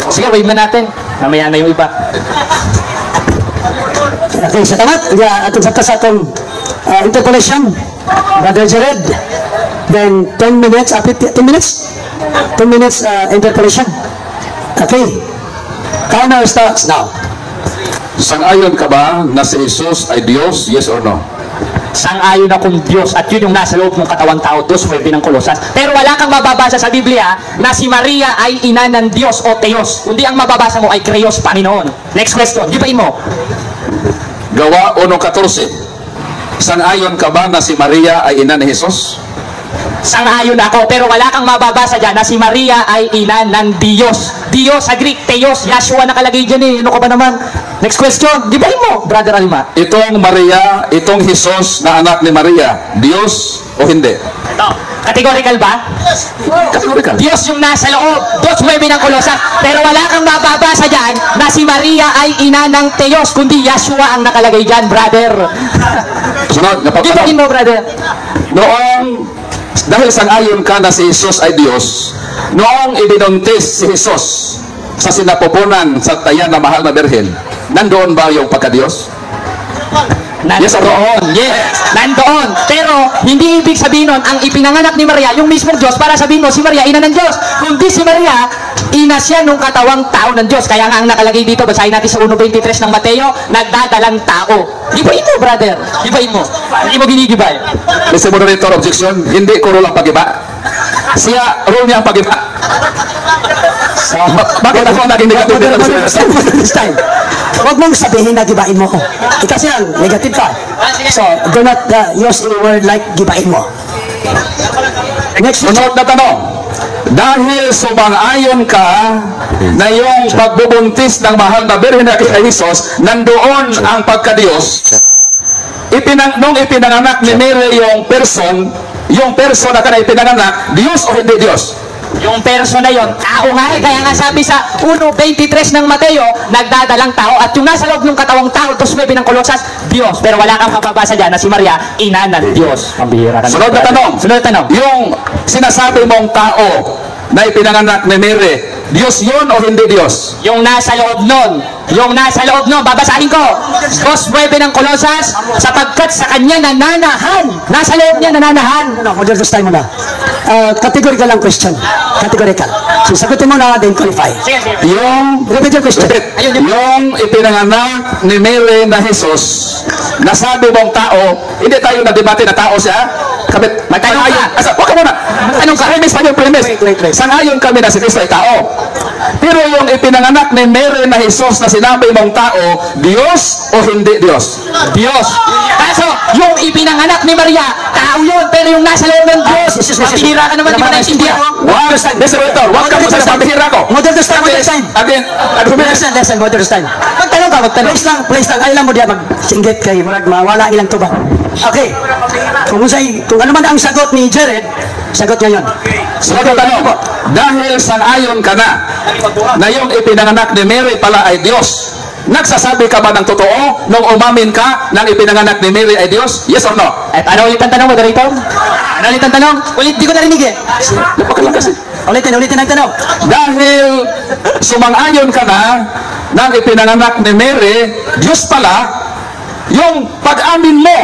Sige, wave na natin. Mamaya na yung iba. Okay, salamat. Atong sa atong interpolation, Brother Jared. Then 10 minutes, 10 minutes? 10 minutes interpolation. Okay. Timer starts now. Sang-ayon ka ba na si Jesus ay Diyos? Yes or no? Sang-ayon akong Diyos at yun yung nasa loob ng katawang tao, 2:9 ng Kolosas. Pero wala kang mababasa sa Biblia na si Maria ay ina ng Diyos o Theos. Kundi ang mababasa mo ay Krios, Panginoon. Next question, gibain mo. Gawa 1:14. Sang-ayon ka ba na si Maria ay ina ni Jesus? Sang-ayon ako, pero wala kang mababasa dyan na si Maria ay ina ng Diyos. Diyos sa Greek, Theos, Yahshua nakalagay dyan Ano ka ba naman? Next question, gibain mo, Brother Alima. Itong Maria, itong Jesus na anak ni Maria, Diyos o hindi? Ito, categorical ba? Categorical. Diyos yung nasa loob, 2:9 ng Kolosas. Pero wala kang mababasa dyan na si Maria ay ina ng Theos, kundi Yahshua ang nakalagay dyan, brother. Sunod, Gibain mo, brother. Noong, dahil sang-ayon ka na si Jesus ay Diyos, noong ibinuntis si Jesus sa sinapupunan sa tayan na mahal na Birhen, nandoon ba yung pagka-Diyos? Yes or no? Nandoon, yes, nandoon. Pero hindi ibig sabihin nun, ang ipinanganak ni Maria, yung mismong Diyos, para sabihin mo, si Maria, ina ng Diyos. Kundi si Maria, ina siya nung katawang tao ng Diyos. Kaya nga ang nakalagay dito, basahin natin sa 1:23 ng Mateo, nagdadalang tao. Gibain mo, brother. Gibain mo. Hindi mo ginigibay. Mr. Moderator, objection, hindi ko rule ang pag-iba. Siya, rule niya ang pag-iba. Bakit ako naging negative dito? This time. Huwag mong sabihin na gibain mo ko. Kasi yan, negative ka. So, do not use a word like gibain mo. Next Sunod na tanong. Dahil sumang-ayon ka na yung pagbubuntis ng mahal na Birhen na kay Jesus, nandoon ang pagka-Diyos, nung ipinanganak ni Mary yung person na kanay ipinanganak, Diyos o hindi Diyos? Yung person na yon, tao nga kaya nga sabi sa 1:23 ng Mateo, nagdadalang tao, at yung nasa loob ng katawang tao, 2:9 ng Kolosas, Diyos. Pero wala kang mapabasa dyan na si Maria, ina ng Diyos. Pambihira ka na. Sunod na tanong. Sunod na tanong. Yung sinasabi mong tao na ipinanganak ni Mary, Diyos yun o hindi Diyos? Yung nasa loob nun, babasahin ko. 2:9 ng Kolosas, sapagkat sa kanya nananahan, nasa loob niya nananahan. Moderator's time mo na. Categorical lang question. Categorical. So, sagutin mo na, then qualify. Sige. Repeat your question. Yung ipinanganak ni Mary na Jesus, nasabi mong tao, hindi tayo nagdebate na tao siya. Kapit, Magtanong ka. Huwag ka muna. Anong ka? Premise pa yung premise. Wait. Sangayon kami na si Cristo ay tao. Pero yung ipinanganak ni Mary na Jesus na sinabi mong tao, Diyos o hindi Diyos? Diyos. Kaso, yung ipinanganak ni Maria, tao yun, pero yung nasa loob ng Diyos, pambihira ka naman, di mo naintindihan. Mr. Rector, huwag ka sa pambihira ko. Moderator's time. Again, Listen, moderator's time. Magtanong ka. Please lang. Ayaw lang mo diya mag-singgit kay Murag, mawala ilang tuba. Okay. Kung ano man ang sagot ni Jared, sagot niya yun. Sunod na tanong, dahil sang-ayon ka na yung ipinanganak ni Mary pala ay Diyos, nagsasabi ka ba ng totoo nung umamin ka nang ipinanganak ni Mary ay Diyos? Yes or no? At ano ulit ang tanong, moderator? Ano ulit ang tanong? Di ko narinig Napakalang kasi. Ulitin ang tanong. Dahil sumang-ayon ka na nang ipinanganak ni Mary, Diyos pala, yung pag-amin mo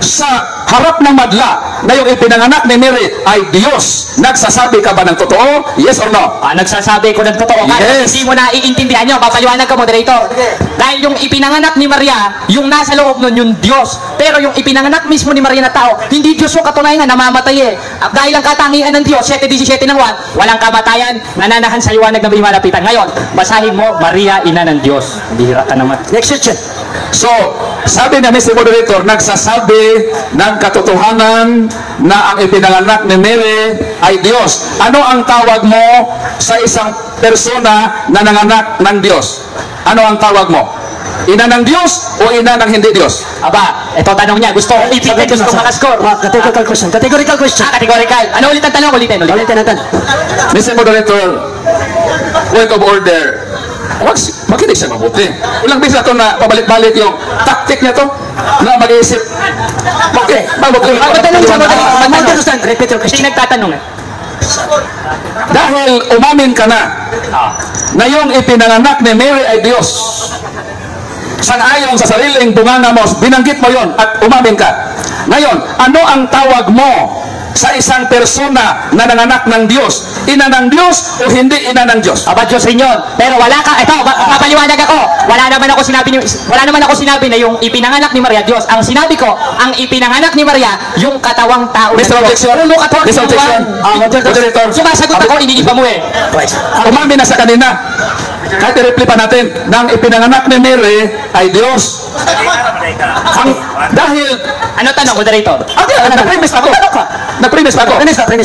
sa harap ng madla na yung ipinanganak ni Mary ay Diyos, nagsasabi ka ba ng totoo? Yes or no? Nagsasabi ko ng totoo ka. Yes. Hindi mo na iintindihan nyo. Papaliwanag ka, moderator. Dahil yung ipinanganak ni Maria, yung nasa loob nun, yung Diyos. Pero yung ipinanganak mismo ni Maria na tao, hindi Diyos yung katunayan, namamatay eh. At dahil ang katangian ng Diyos, 7:17 ng 1, walang kamatayan, nananahan sa liwanag na may malapitan. Ngayon, basahin mo, Maria, ina ng Diyos. Bihira ka naman. Next question. So, sabi niya, Mr. Moderator, nagsasabi ng katotohanan na ang ipinanganak ni Mary ay Diyos. Ano ang tawag mo sa isang persona na nanganak ng Diyos? Ano ang tawag mo? Ina ng Diyos o ina ng hindi Diyos? Aba, ito tanong niya. Gusto kong ipitin, gusto kong makascore. Categorical question. Categorical question. Categorical. Ano ulit ang tanong? Ulitin. Ulitin natin. Mr. Moderator, point of order. Makinig siya mabuti. Ilang beses na ito na pabalik-balik yung tactic niya to na mag-iisip. Okay. Magtanong siya, Understand. Repeat your Hindi question. nagtatanong eh. Dahil umamin ka na na yung ipinanganak ni Mary ay Diyos. Sang-ayon sa sariling bunganga mo, binanggit mo yon at umamin ka. Ngayon, ano ang tawag mo sa isang persona na nanganak ng Diyos? Ina ng Diyos o hindi ina ng Diyos? Aba, Diyos rin yun. Pero wala ka, ito, papaliwanag ako. Wala naman ako sinabi na yung ipinanganak ni Maria, Diyos. Ang sinabi ko, ang ipinanganak ni Maria, yung katawang tao ng Mr. Diyos. Objection. Ulo ka, Mr. Objection. Moderator. Sumasagot ako, iniiba mo eh. Umamin na sa kanina. Kahit i-reply pa natin, nang ipinanganak ni Mary ay Diyos. Dahil, Ano tanong, moderator? okay, nag-premise ako. Nag-premise ako.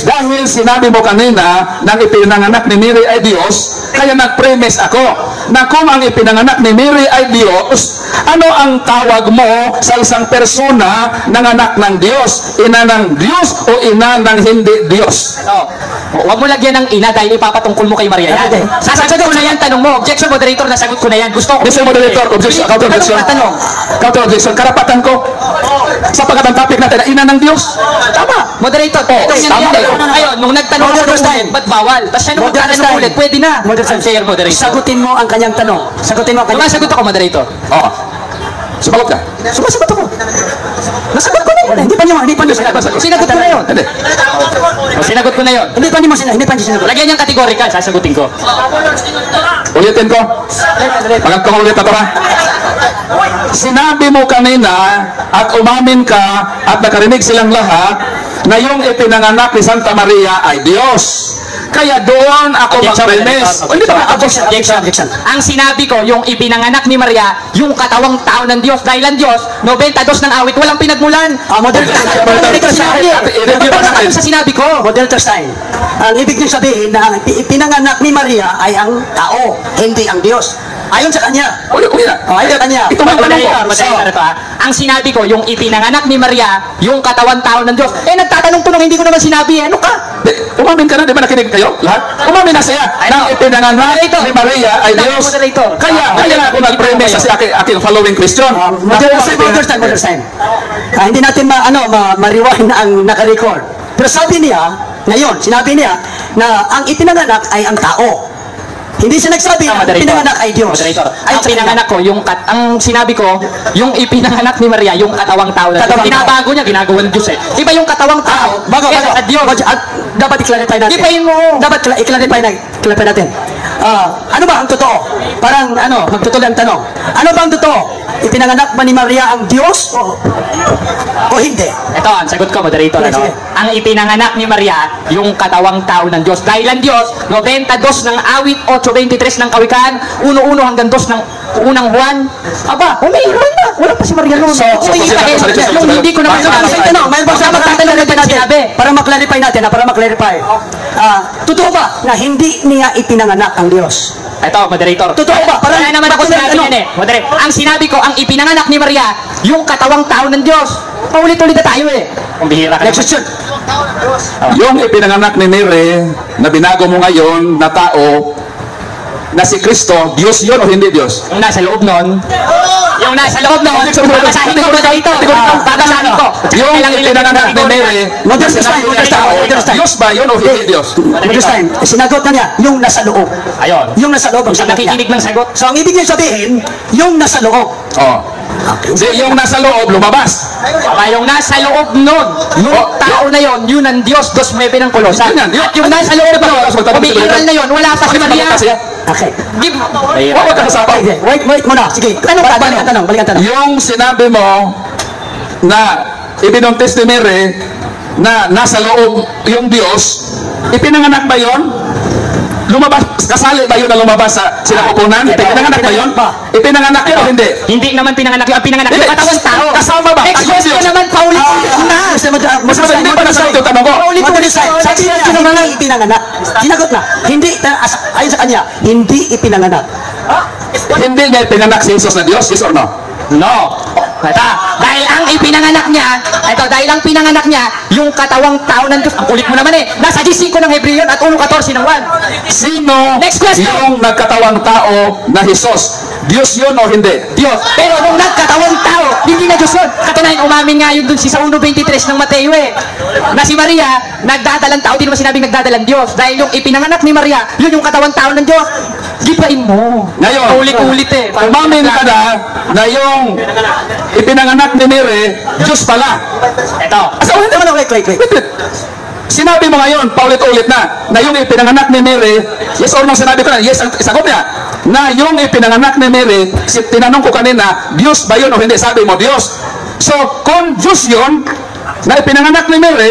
Dahil sinabi mo kanina, nang ipinanganak ni Mary ay Diyos, kaya nag-premise ako na kung ang ipinanganak ni Mary ay Diyos, ano ang tawag mo sa isang persona ng anak ng Diyos? Ina ng Diyos o ina ng hindi Diyos? Huwag mo lagyan ng ina dahil ipapatungkol mo kay Maria yan. Sasagot ko na yan, tanong mo. Objection, moderator, nasagot ko na yan. Gusto ko. Mr. Moderator, objection, counter objection. Tanong. Counter objection, karapatan ko. Sapagkat ang topic natin, ina ng Diyos. Tama. Moderator, ito yan tama. yan. Ngayon, nung nagtanong ako ng ulit, ba't bawal? Tapos siya nung magtanong ulit, pwede na. Unfair, moderator. Sagutin mo ang kanyang tanong. Sagutin mo ang kanyang Sumasagot ako, moderator. Oo. Sumagot ka. Sumasagot ako. Nasagot ko na yun. Hindi pa niyo sinagot. Sinagot ko na yun. Hindi. Sinagot ko na yun. Hindi pa niyo sinagot. Lagyan niyang kategorikal, sasagutin ko. Ulitin ko. Pagkat ko ulit ito ha. Sinabi mo kanina at umamin ka at nakarinig silang lahat na yung ipinanganak ni Santa Maria ay Diyos. Kaya doon ako mag-premise. Hindi pa Objection. Ang sinabi ko, yung ipinanganak ni Maria, yung katawang tao ng Diyos, dahil ang Diyos, 92 ng awit, walang pinagmulan. Moderator Sa sinabi ko. Moderator Stein, ang ibig niyo sabihin na ang pinanganak ni Maria ay ang tao, hindi ang Diyos. Ayon sa kanya. Uli na. Ayon sa kanya. Ito ang tanong ko. Moderator, ito ha. Ang sinabi ko, yung ipinanganak ni Maria, yung katawang tao ng Diyos. Nagtatanong-tunong, hindi ko naman sinabi. Ano ka? Umamin ka na, di ba nakinig kayo? Lahat? Umamin na siya na ipinanganak ni Maria ay Diyos. Kaya ako nag-premise sa aking following question. Moderator Stein. Hindi natin ma-rewind na ang naka-record. Pero sabi niya, ngayon, sinabi niya na ang ipinanganak ay ang tao. Hindi siya nagsabi na ang pinanganak ay Diyos. Moderator, ang pinanganak ko, ang sinabi ko, yung ipinanganak ni Maria, yung katawang tao na Diyos. Binabago niya, ginagawa ng Diyos eh. Iba yung katawang tao, at Diyos. Dapat i-clarify natin. Ipayin mo. Dapat i-clarify natin. Ano ba ang totoo? Parang magtutuloy ang tanong. Ano ba ang totoo? Ipinanganak ba ni Maria ang Diyos o hindi? Ito, ang sagot ko, moderator. Ano? Sige. Ang ipinanganak ni Maria, yung katawang tao ng Diyos. Dahil ang Diyos, 92 ng awit, 8:23 ng kawikaan, 1:1 hanggang 2 ng unang buwan. Aba, umiiwan na. Wala pa si Maria noon. Yung hindi ko naman May magtatanong natin para maklarify natin, totoo ba na hindi niya ipinanganak ang Diyos? Ito, moderator. Totoo ba? Wala naman ako sinabi yan eh. Moderator, ang sinabi ko, ang ipinanganak ni Maria, yung katawang tao ng Diyos. Paulit-ulit na tayo eh. Kung bihira ka Next question. Yung ipinanganak ni Mary na binago mo ngayon na tao na si Kristo, Diyos yun o hindi Diyos? Yung nasa loob nun, babasahin ko ba dito? Babasahin ko. Yung ipinanganak ni Mary Diyos ba yun o hindi Diyos? Moderator Stein, sinagot na niya, yung nasa loob. Ayun. Yung nasa loob ang Siya sagot niya. nakikinig ng sagot. So ang ibig niya sabihin, yung nasa loob. Oh. Yung nasa loob, lumabas. Yung nasa loob nun, yung tao na yon, yun ang Diyos, 2:9 ng Kolosan. Yan, yan. At yung nasa loob nun, umiiral na yon, wala pa si Maria. Okay. Huwag ka nasapaw. Wait muna. Sige. Balikan tanong. Yung sinabi mo na ibinuntis ni Mary na nasa loob yung Diyos, ipinanganak ba yon? Lumabas, kasali ba yun na lumabas sa sinapupunan? Ipinanganak ba yun? Ipinanganak yun o hindi? Hindi naman pinanganak yung pinanganak yung katawang tao. Kasama ba? Next question naman, paulit-ulit na. Hindi pa nasagot yung tanong ko. Paulit-ulit na. Sabi niya, hindi ipinanganak. Sinagot na. Hindi, ayon sa kanya, hindi ipinanganak. Hindi niya ipinanganak si Jesus na Diyos? Yes or no? No. Dahil ang ipinanganak niya, dahil ang pinanganak niya, yung katawang tao ng Diyos, ang kulit mo naman nasa 15 ng Hebreo at 1:14 ng 1. Sino Next question. yung nagkatawang tao na Jesus? Diyos yun o hindi? Diyos. Pero nung nagkatawang tao, hindi na Diyos yun. Katunayan, umamin nga yun dun sa 1:23 ng Mateo na si Maria, nagdadalang tao, di naman sinabing nagdadalang Diyos. Dahil yung ipinanganak ni Maria, yun yung katawang tao ng Diyos. Gibain mo. Ngayon, ulit-ulit umamin ka na yung ipinanganak ni Mary, Diyos pala. Ito. So, wait. Sinabi mo ngayon, paulit-ulit na yung ipinanganak ni Mary, yes or no, sinabi ko na, yes, ang sagot niya, na yung ipinanganak ni Mary, tinanong ko kanina, Diyos ba yun o hindi? Sabi mo, Diyos. So, kung Diyos yun, na ipinanganak ni Mary,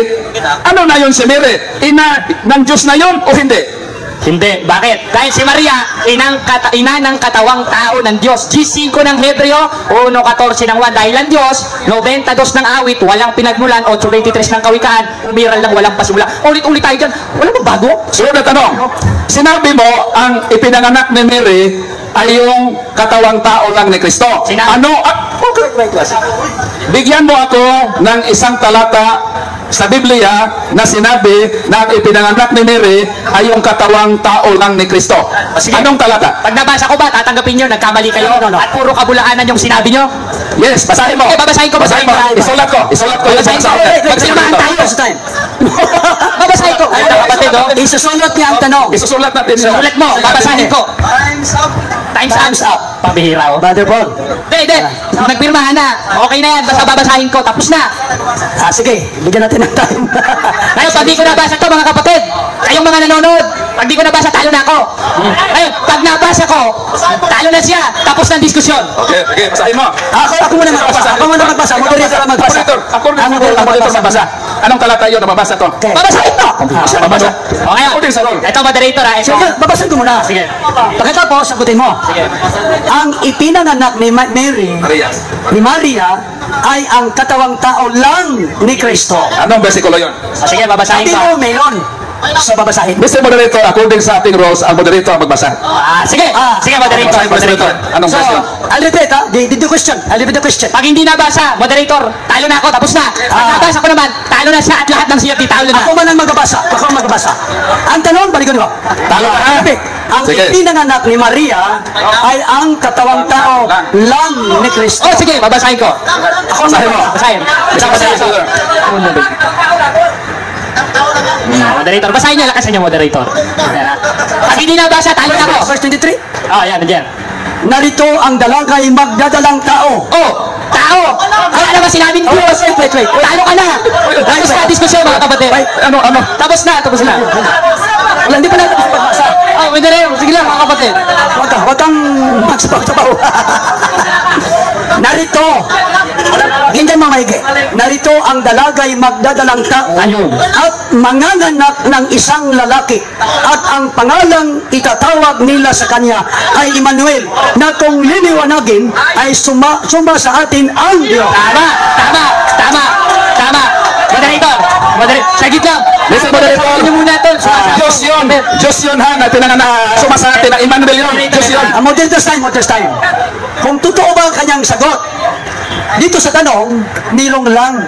ano na yun si Mary? Ina ng Diyos na yun o hindi? Hindi. Bakit? Dahil si Maria, ina ng katawang tao ng Diyos. G5 ng Hebreo, 1:14 ng 1. Dahil ang Diyos, 92 ng awit, walang pinagmulan, 8:23 ng kawikaan, umiral lang walang pasimula. Ulit-ulit tayo dyan. Wala ba bago? Sunod na tanong. Sinabi mo, ang ipinanganak ni Mary ay yung katawang tao lang ni Kristo. Ano? Bigyan mo ako ng isang talata sa Biblia na sinabi na ang ipinanganak ni Mary ay yung katawang tao lang ni Kristo. Anong talata? Pag nabasa ko ba, tatanggapin nyo, nagkamali kayo, at puro kabulaanan yung sinabi nyo? Yes, basahin mo. Okay, babasahin ko. Isulat ko yung Babasahin ko. Magsimahan tayo. Babasahin ko. Ay, kapatid, Isusulat niya ang tanong. Isusulat natin yun. Sulat mo, babasahin ko. Time's up. Pambihira, Brother Paul. Hindi. Nagpirmahan na. Okay na yan. Basta babasahin ko. Tapos na. Sige, bigyan natin ng time. Ngayon, pag di ko nabasa to mga kapatid, kayong mga nanonood, pag di ko nabasa, talo na ako. Ngayon, pag nabasa ko, talo na siya. Tapos ng diskusyon. Okay, basahin mo. Ako muna magbasa. Moderator ang magbasa. Ako magbasa. Anong talata yun? Nababasa to? Babasahin to. Babasa. Okay, According sa role. ito moderator ha. Ito. Sige, babasahin ko muna. Sige. Pagkatapos, sagutin mo. Sige. Ang ipinanganak ni Maria ay ang katawang tao lang ni Kristo. Anong versikulo yun? Sige, babasahin Sabi ko. mo, meron. So, babasahin. Mr. Moderator, according sa ating rules, ang moderator ang magbasa. Sige. Sige, moderator. Basahin, moderator. Anong So, version? I'll repeat I'll repeat the question. Pag hindi nabasa, moderator, talo na ako, tapos na. Pag nabasa ko naman, talo na siya at lahat ng CFT, talo na. Ako man ang magbabasa. Ang tanong, balikan ko. Talo ka na. Ang Sige. ipinanganak ni Maria ay ang katawang tao lang ni Kristo. Oh, sige, babasahin ko. Ako Basahin mo. Basahin. Basahin. Moderator, basahin niya, lakasan niya, moderator. Pag hindi nabasa, talo na ako. Verse 23. Yan, nandiyan. Narito ang dalagay magdadalang tao. Oh, tao! Kaya naman sinabing Diyos. Wait. Talo ka na. Tapos na diskusyon, mga kapatid. Ano? Tapos na. Wala, hindi pa natin pagbasa. Moderator, sige lang, mga kapatid. Huwag kang magsabaw-sabaw. Narito, hindi mamaigi. Narito ang dalagay magdadalang tao at manganganak ng isang lalaki at ang pangalang itatawag nila sa kanya ay Emmanuel, na kung liliwanagin ay suma sa atin ang Diyos. Tama. Moderator, sagit lang. Mr. Moderator, Ano muna ito? Diyos yun ha, na pinanganak sumasa atin na Emmanuel yun. Diyos yun. Moderator's time. Kung totoo ba ang kanyang sagot, dito sa tanong, nilong lang.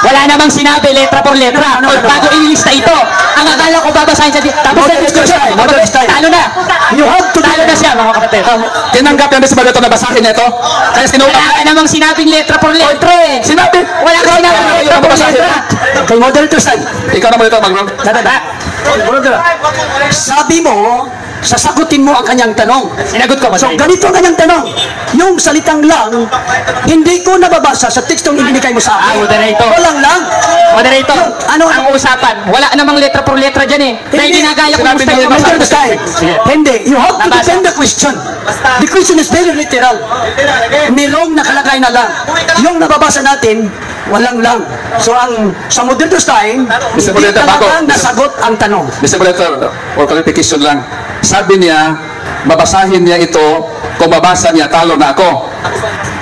Wala namang sinabi, letra por letra. Bago ilista ito. Ang akala ko babasahin sa tapos na diskusyon. Talo na. Talo na siya, mga kapatid. Tinanggap yan Mr. Moderator na basahin niya ito. Kaya sinulat. Wala namang sinabing letra por letra eh. Sinabi. Wala ka sinabing letra por letra. Kay moderator's time. Ikaw na moderator, mag-roll. Sabi mo, sasagutin mo ang kanyang tanong. Sinagot ko, So, moderator. ganito ang kanyang tanong. Yung salitang lang, hindi ko nababasa sa tekstong ibinigay mo sa akin. Moderator. Walang lang. Moderator, Ano- ang usapan, wala namang letra por letra dyan eh. Dahil ginagaya ko yung Sinabi style niyo, ng Mr. mga Stein, hindi. You have to Nabasa. defend the question. The question is very literal. Merong nakalagay na lang. Yung nababasa natin, walang lang. So, sa Moderator Stein, Mr. hindi Moderator, bago. talagang nasagot ang tanong. Mr. Moderator, for clarification lang, sabi niya, babasahin niya ito, kung babasa niya, talo na ako.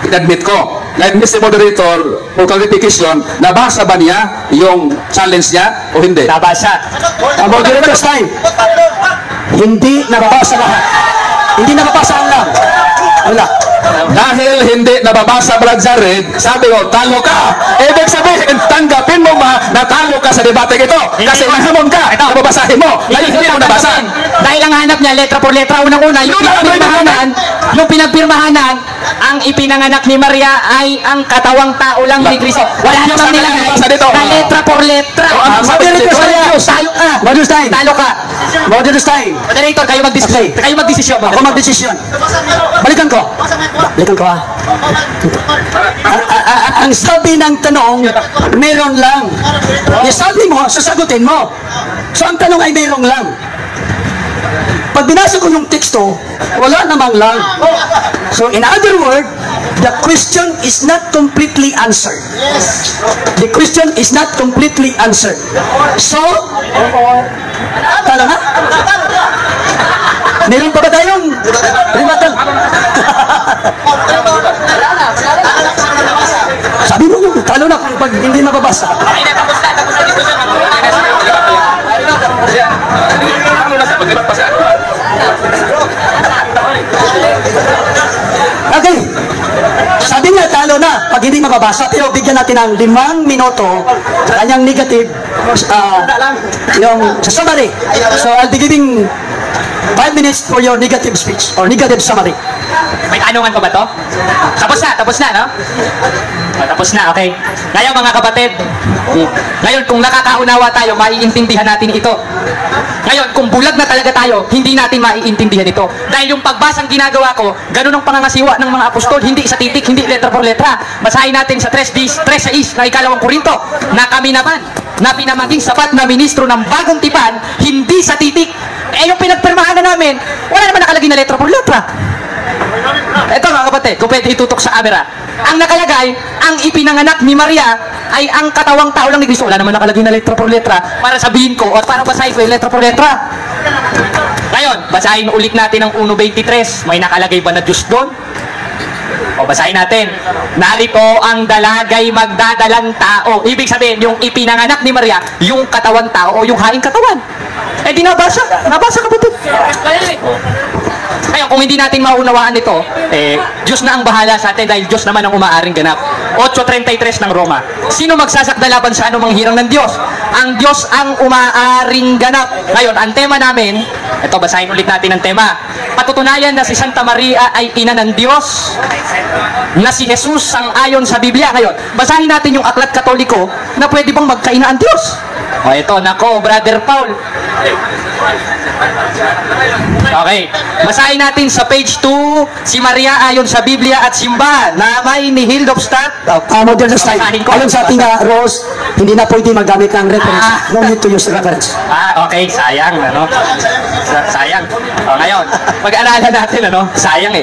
Inadmit ko. Ngayon, Mr. Moderator, for clarification, nabasa ba niya yung challenge niya o hindi? Nabasa. Ang Moderator Stein, hindi nababasa lahat. Hindi nababasa ang lang. Wala. Dahil hindi nababasa, Brad Jared, sabi ko, talo ka. Ibig sabihin, tanggapin mo na talo ka sa debate ito. Kasi mahamon ka, nababasahin mo. Ngayon, hindi mo nabasa. Dahil ang hanap niya, letra por letra, unang-una, yung pinagpirmahanan, ang ipinanganak ni Maria ay ang katawang tao lang ni Kristo. Wala namang nilagay na letra por letra. Sabi Moderator dito, Stein, Tayo ka. Moderator Stein, Talo ka. Moderator Stein, Moderator, kayo magdesisyon. Okay. Kayo magdesisyon. ako magdesisyon. Balikan ko. Balikan ko ha. Ang sabi ng tanong, meron lang. Sabi mo, sasagutin mo. So ang tanong ay meron lang. Pag binasa ko yung teksto, wala namang lang. So in other words, the question is not completely answered. The question is not completely answered. So, tala nga? Meron pa ba tayong rimatan? Sabi mo yung talo na kung pag hindi mababasa. Okay. Sabi niya talo na pag hindi mababasa, pero bigyan natin ng 5 minuto sa kanyang negative yung sa summary. So I'll be giving 5 minutes for your negative speech or negative summary. May tanungan pa ba to? Tapos na, no? Tapos na, okay. Ngayon mga kapatid, ngayon kung nakakaunawa tayo, maiintindihan natin ito. Ngayon, kung bulag na talaga tayo, hindi natin maiintindihan ito. Dahil yung pagbasang ginagawa ko, ganun ang pangangasiwa ng mga apostol, hindi sa titik, hindi letra por letra. Basahin natin sa 3:6 na ikalawang Korinto, na kami naman, na pinamaging sapat na ministro ng bagong tipan, hindi sa titik. Eh yung pinagpirmahan na namin, wala naman nakalagay na letra por letra. Ito mga kapatid, kung pwede itutok sa camera. Ang nakalagay, ang ipinanganak ni Maria ay ang katawang tao lang ni Kristo. Wala naman nakalagay na letra por letra para sabihin ko, o para basahin ko yung letra por letra. Ngayon, basahin ulit natin ang 1:23. May nakalagay ba na Diyos doon? O basahin natin. Narito ang dalagay magdadalang tao. Ibig sabihin, yung ipinanganak ni Maria, yung katawang tao o yung haing katawan. Eh di nabasa. Nabasa kapatid. Ngayon, kung hindi natin maunawaan ito, Diyos na ang bahala sa atin dahil Diyos naman ang umaaring ganap. 8:33 ng Roma. Sino magsasakda laban sa anumang hirang ng Diyos? Ang Diyos ang umaaring ganap. Ngayon, ang tema namin, ito, basahin ulit natin ang tema. Patutunayan na si Santa Maria ay ina ng Diyos, na si Jesus ang ayon sa Biblia. Ngayon, basahin natin yung aklat Katoliko na pwede bang magkaina ang Diyos. O ito, nako, Brother Paul. Okay, basahin natin sa page 2, si Maria ayon sa Biblia at simbahan na may ni Hildobstadt. Moderator Stein, alam sa ating Rose, hindi na pwede magamit ng reference. No need to use reference. Okay, sayang, ano? Sayang. O, ngayon, pag-alala natin, ano? Sayang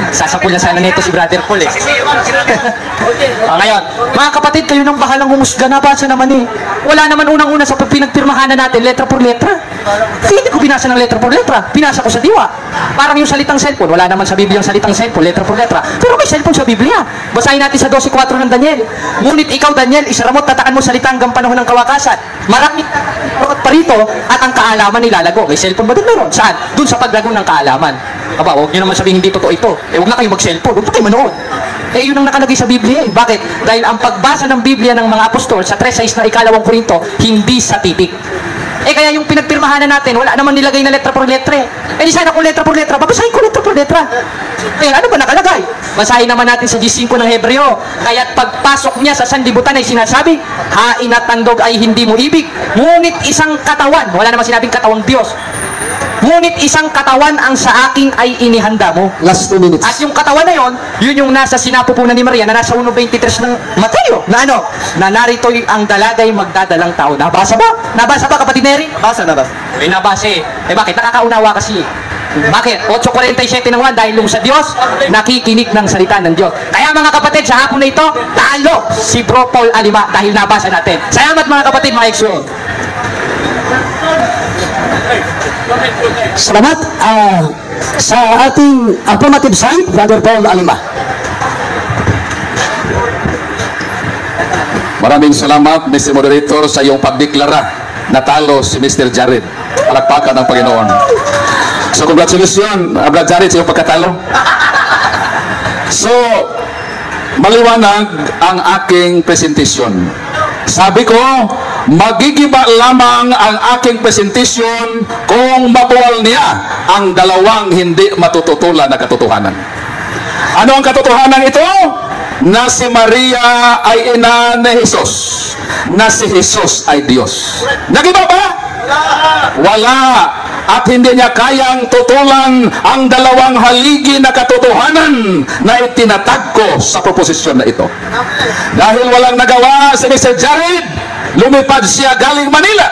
sasapul na sana nito si Brother Paul O, ngayon, mga kapatid, kayo nang bahalang humusga, nabasa naman Wala naman unang-una sa pinagpirmahanan natin, letra por letra. Hindi ko binasa ng letra por letra. Binasa ko sa diwa. Parang yung salitang cellphone. Wala naman sa Biblia yung salitang cellphone, letra por letra. Pero may cellphone sa Biblia. Basahin natin sa 12:4 ng Daniel. Ngunit ikaw, Daniel, isaramot, tatakan mo salita hanggang panahon ng kawakasan. Marami parito at ang kaalaman nilalago. May cellphone ba doon meron? Saan? Doon sa paglago ng kaalaman. Aba, huwag nyo naman sabihin hindi totoo ito. Huwag na kayo mag-cellphone. Huwag na kayo manood. Yun ang nakalagay sa Biblia. Bakit? Dahil ang pagbasa ng Biblia ng mga apostol sa 3:6 na ikalawang Korinto, hindi sa titik. Kaya yung pinagpirmahanan natin, wala naman nilagay na letra por letra. Di sana kung letra por letra, babasahin ko letra por letra. Ano ba nakalagay? Basahin naman natin sa G5 ng Hebreo. Kaya't pagpasok niya sa sanlibutan ay sinasabi, hain at tandog ay hindi mo ibig, ngunit isang katawan. Wala naman sinabing katawang Diyos. Ngunit isang katawan ang sa akin ay inihanda mo. Last 2 minutes. At yung katawan na yon, yun yung nasa sinapupunan ni Maria na nasa 1.23 ng Mateo. Na ano? Na narito'y ang daladay magdadalang tao. Nabasa ba? Nabasa ba, kapatid Mary? Nabasa. Eh, nabasa eh. Eh bakit? Nakakaunawa kasi. Bakit? 8:47 ng 1 dahil sa Diyos, nakikinig ng salita ng Diyos. Kaya mga kapatid, sa hapon na ito, talo si Bro Paul Alima dahil nabasa natin. Salamat mga kapatid, mga ex-wing. Salamat sa ating affirmative side, Brother Paul Alima. Maraming salamat, Mr. Moderator, sa iyong pagdeklara na talo si Mr. Jared. Palakpakan ng Panginoon. So, congratulations, Brother Jared, sa iyong pagkatalo. So, maliwanag ang aking presentation. Sabi ko, magigiba lamang ang aking presentation kung mabuwal niya ang dalawang hindi matututulan na katotohanan. Ano ang katotohanan ito? Na si Maria ay ina ni Jesus, na si Jesus ay Diyos. Nagiba ba? Wala. At hindi niya kayang tutulan ang dalawang haligi na katotohanan na itinatag ko sa proposisyon na ito. Dahil walang nagawa si Mr. Jared, lumipad siya galing Manila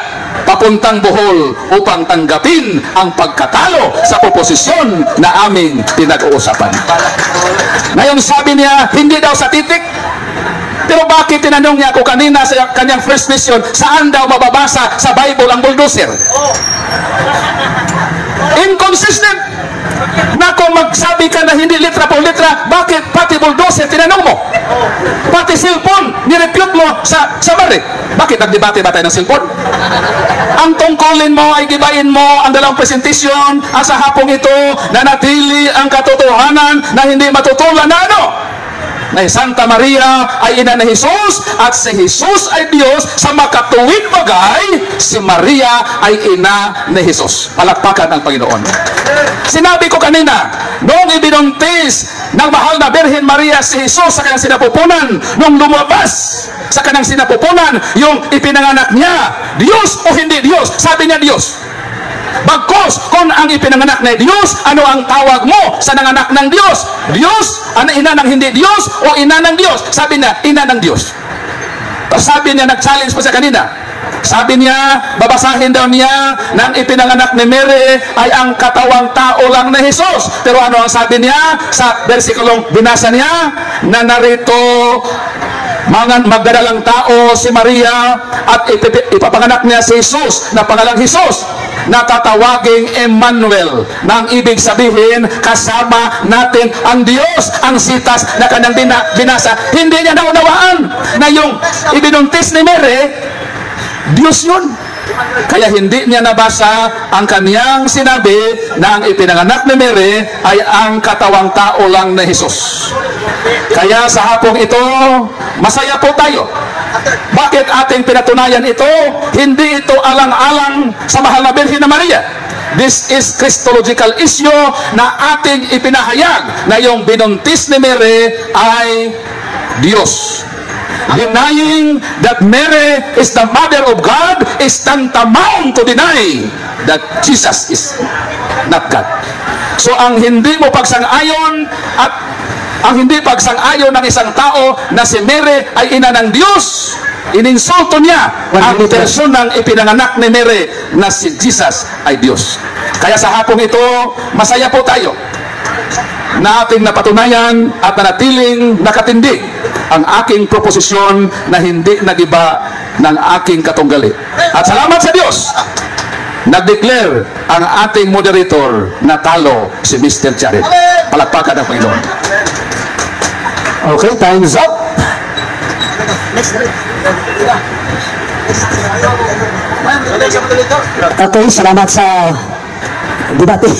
papuntang Bohol upang tanggapin ang pagkatalo sa proposisyon na aming pinag-uusapan. Ngayon sabi niya, hindi daw sa titik. Pero bakit tinanong niya ako kanina sa kanyang first mission, saan daw mababasa sa Bible ang bulldozer? Inconsistent. Na kung magsabi ka na hindi litra po litra, bakit pati bulldozer tinanong mo? Pati cellphone, nirepute mo sa mari. Bakit nagdebate ba tayo ng cellphone? Ang tungkulin mo ay gibain mo ang dalawang presentasyon at sa hapong ito na natili ang katotohanan na hindi matutulan na ano? Na Santa Maria ay ina ni Jesus at si Jesus ay Diyos. Sa makatuwid bagay, si Maria ay ina ni Jesus. Palakpakan ang Panginoon. Sinabi ko kanina, noong ibinuntis ng mahal na Birhen Maria si Jesus sa kanyang sinapupunan, nung lumabas sa kanyang sinapupunan, yung ipinanganak niya, Diyos o hindi Diyos? Sabi niya Diyos. Bagkos, kung ang ipinanganak na Diyos, ano ang tawag mo sa nanganak ng Diyos? Diyos? Ano, ina ng hindi Diyos o ina ng Diyos? Sabi niya, ina ng Diyos. Tapos sabi niya, nag-challenge pa siya kanina. Sabi niya, babasahin daw niya na ang ipinanganak ni Mary ay ang katawang tao lang na Jesus. Pero ano ang sabi niya sa versikulong binasa niya? Na narito, magdadalang tao si Maria at ipapanganak niya si Jesus na pangalang Jesus na tatawaging Emmanuel, na ang ibig sabihin kasama natin ang Diyos. Ang sitas na kanyang binasa, hindi niya naunawaan na yung ibinuntis ni Mary, Diyos yun. Kaya hindi niya nabasa ang kaniyang sinabi na ang ipinanganak ni Mary ay ang katawang tao lang na Jesus. Kaya sa hapong ito, masaya po tayo. Bakit ating pinatunayan ito? Hindi ito alang-alang sa mahal na Birhen na Maria. This is Christological issue na ating ipinahayag na yung binuntis ni Mary ay Diyos. Denying that Mary is the mother of God is tantamount to deny that Jesus is not God. So ang hindi mo pagsang-ayon at ang hindi pagsang-ayon ng isang tao na si Mary ay ina ng Diyos, ininsulto niya ang person ng ipinanganak ni Mary na si Jesus ay Diyos. Kaya sa hapong ito, masaya po tayo na ating napatunayan at nanatiling nakatindig ang aking proposisyon na hindi nagiba ng aking katunggali. At salamat sa Diyos, nag-declare ang ating moderator na talo si Mr. Jared. Palakpakan ang Panginoon. Okay, time's up. Okay, salamat sa debate.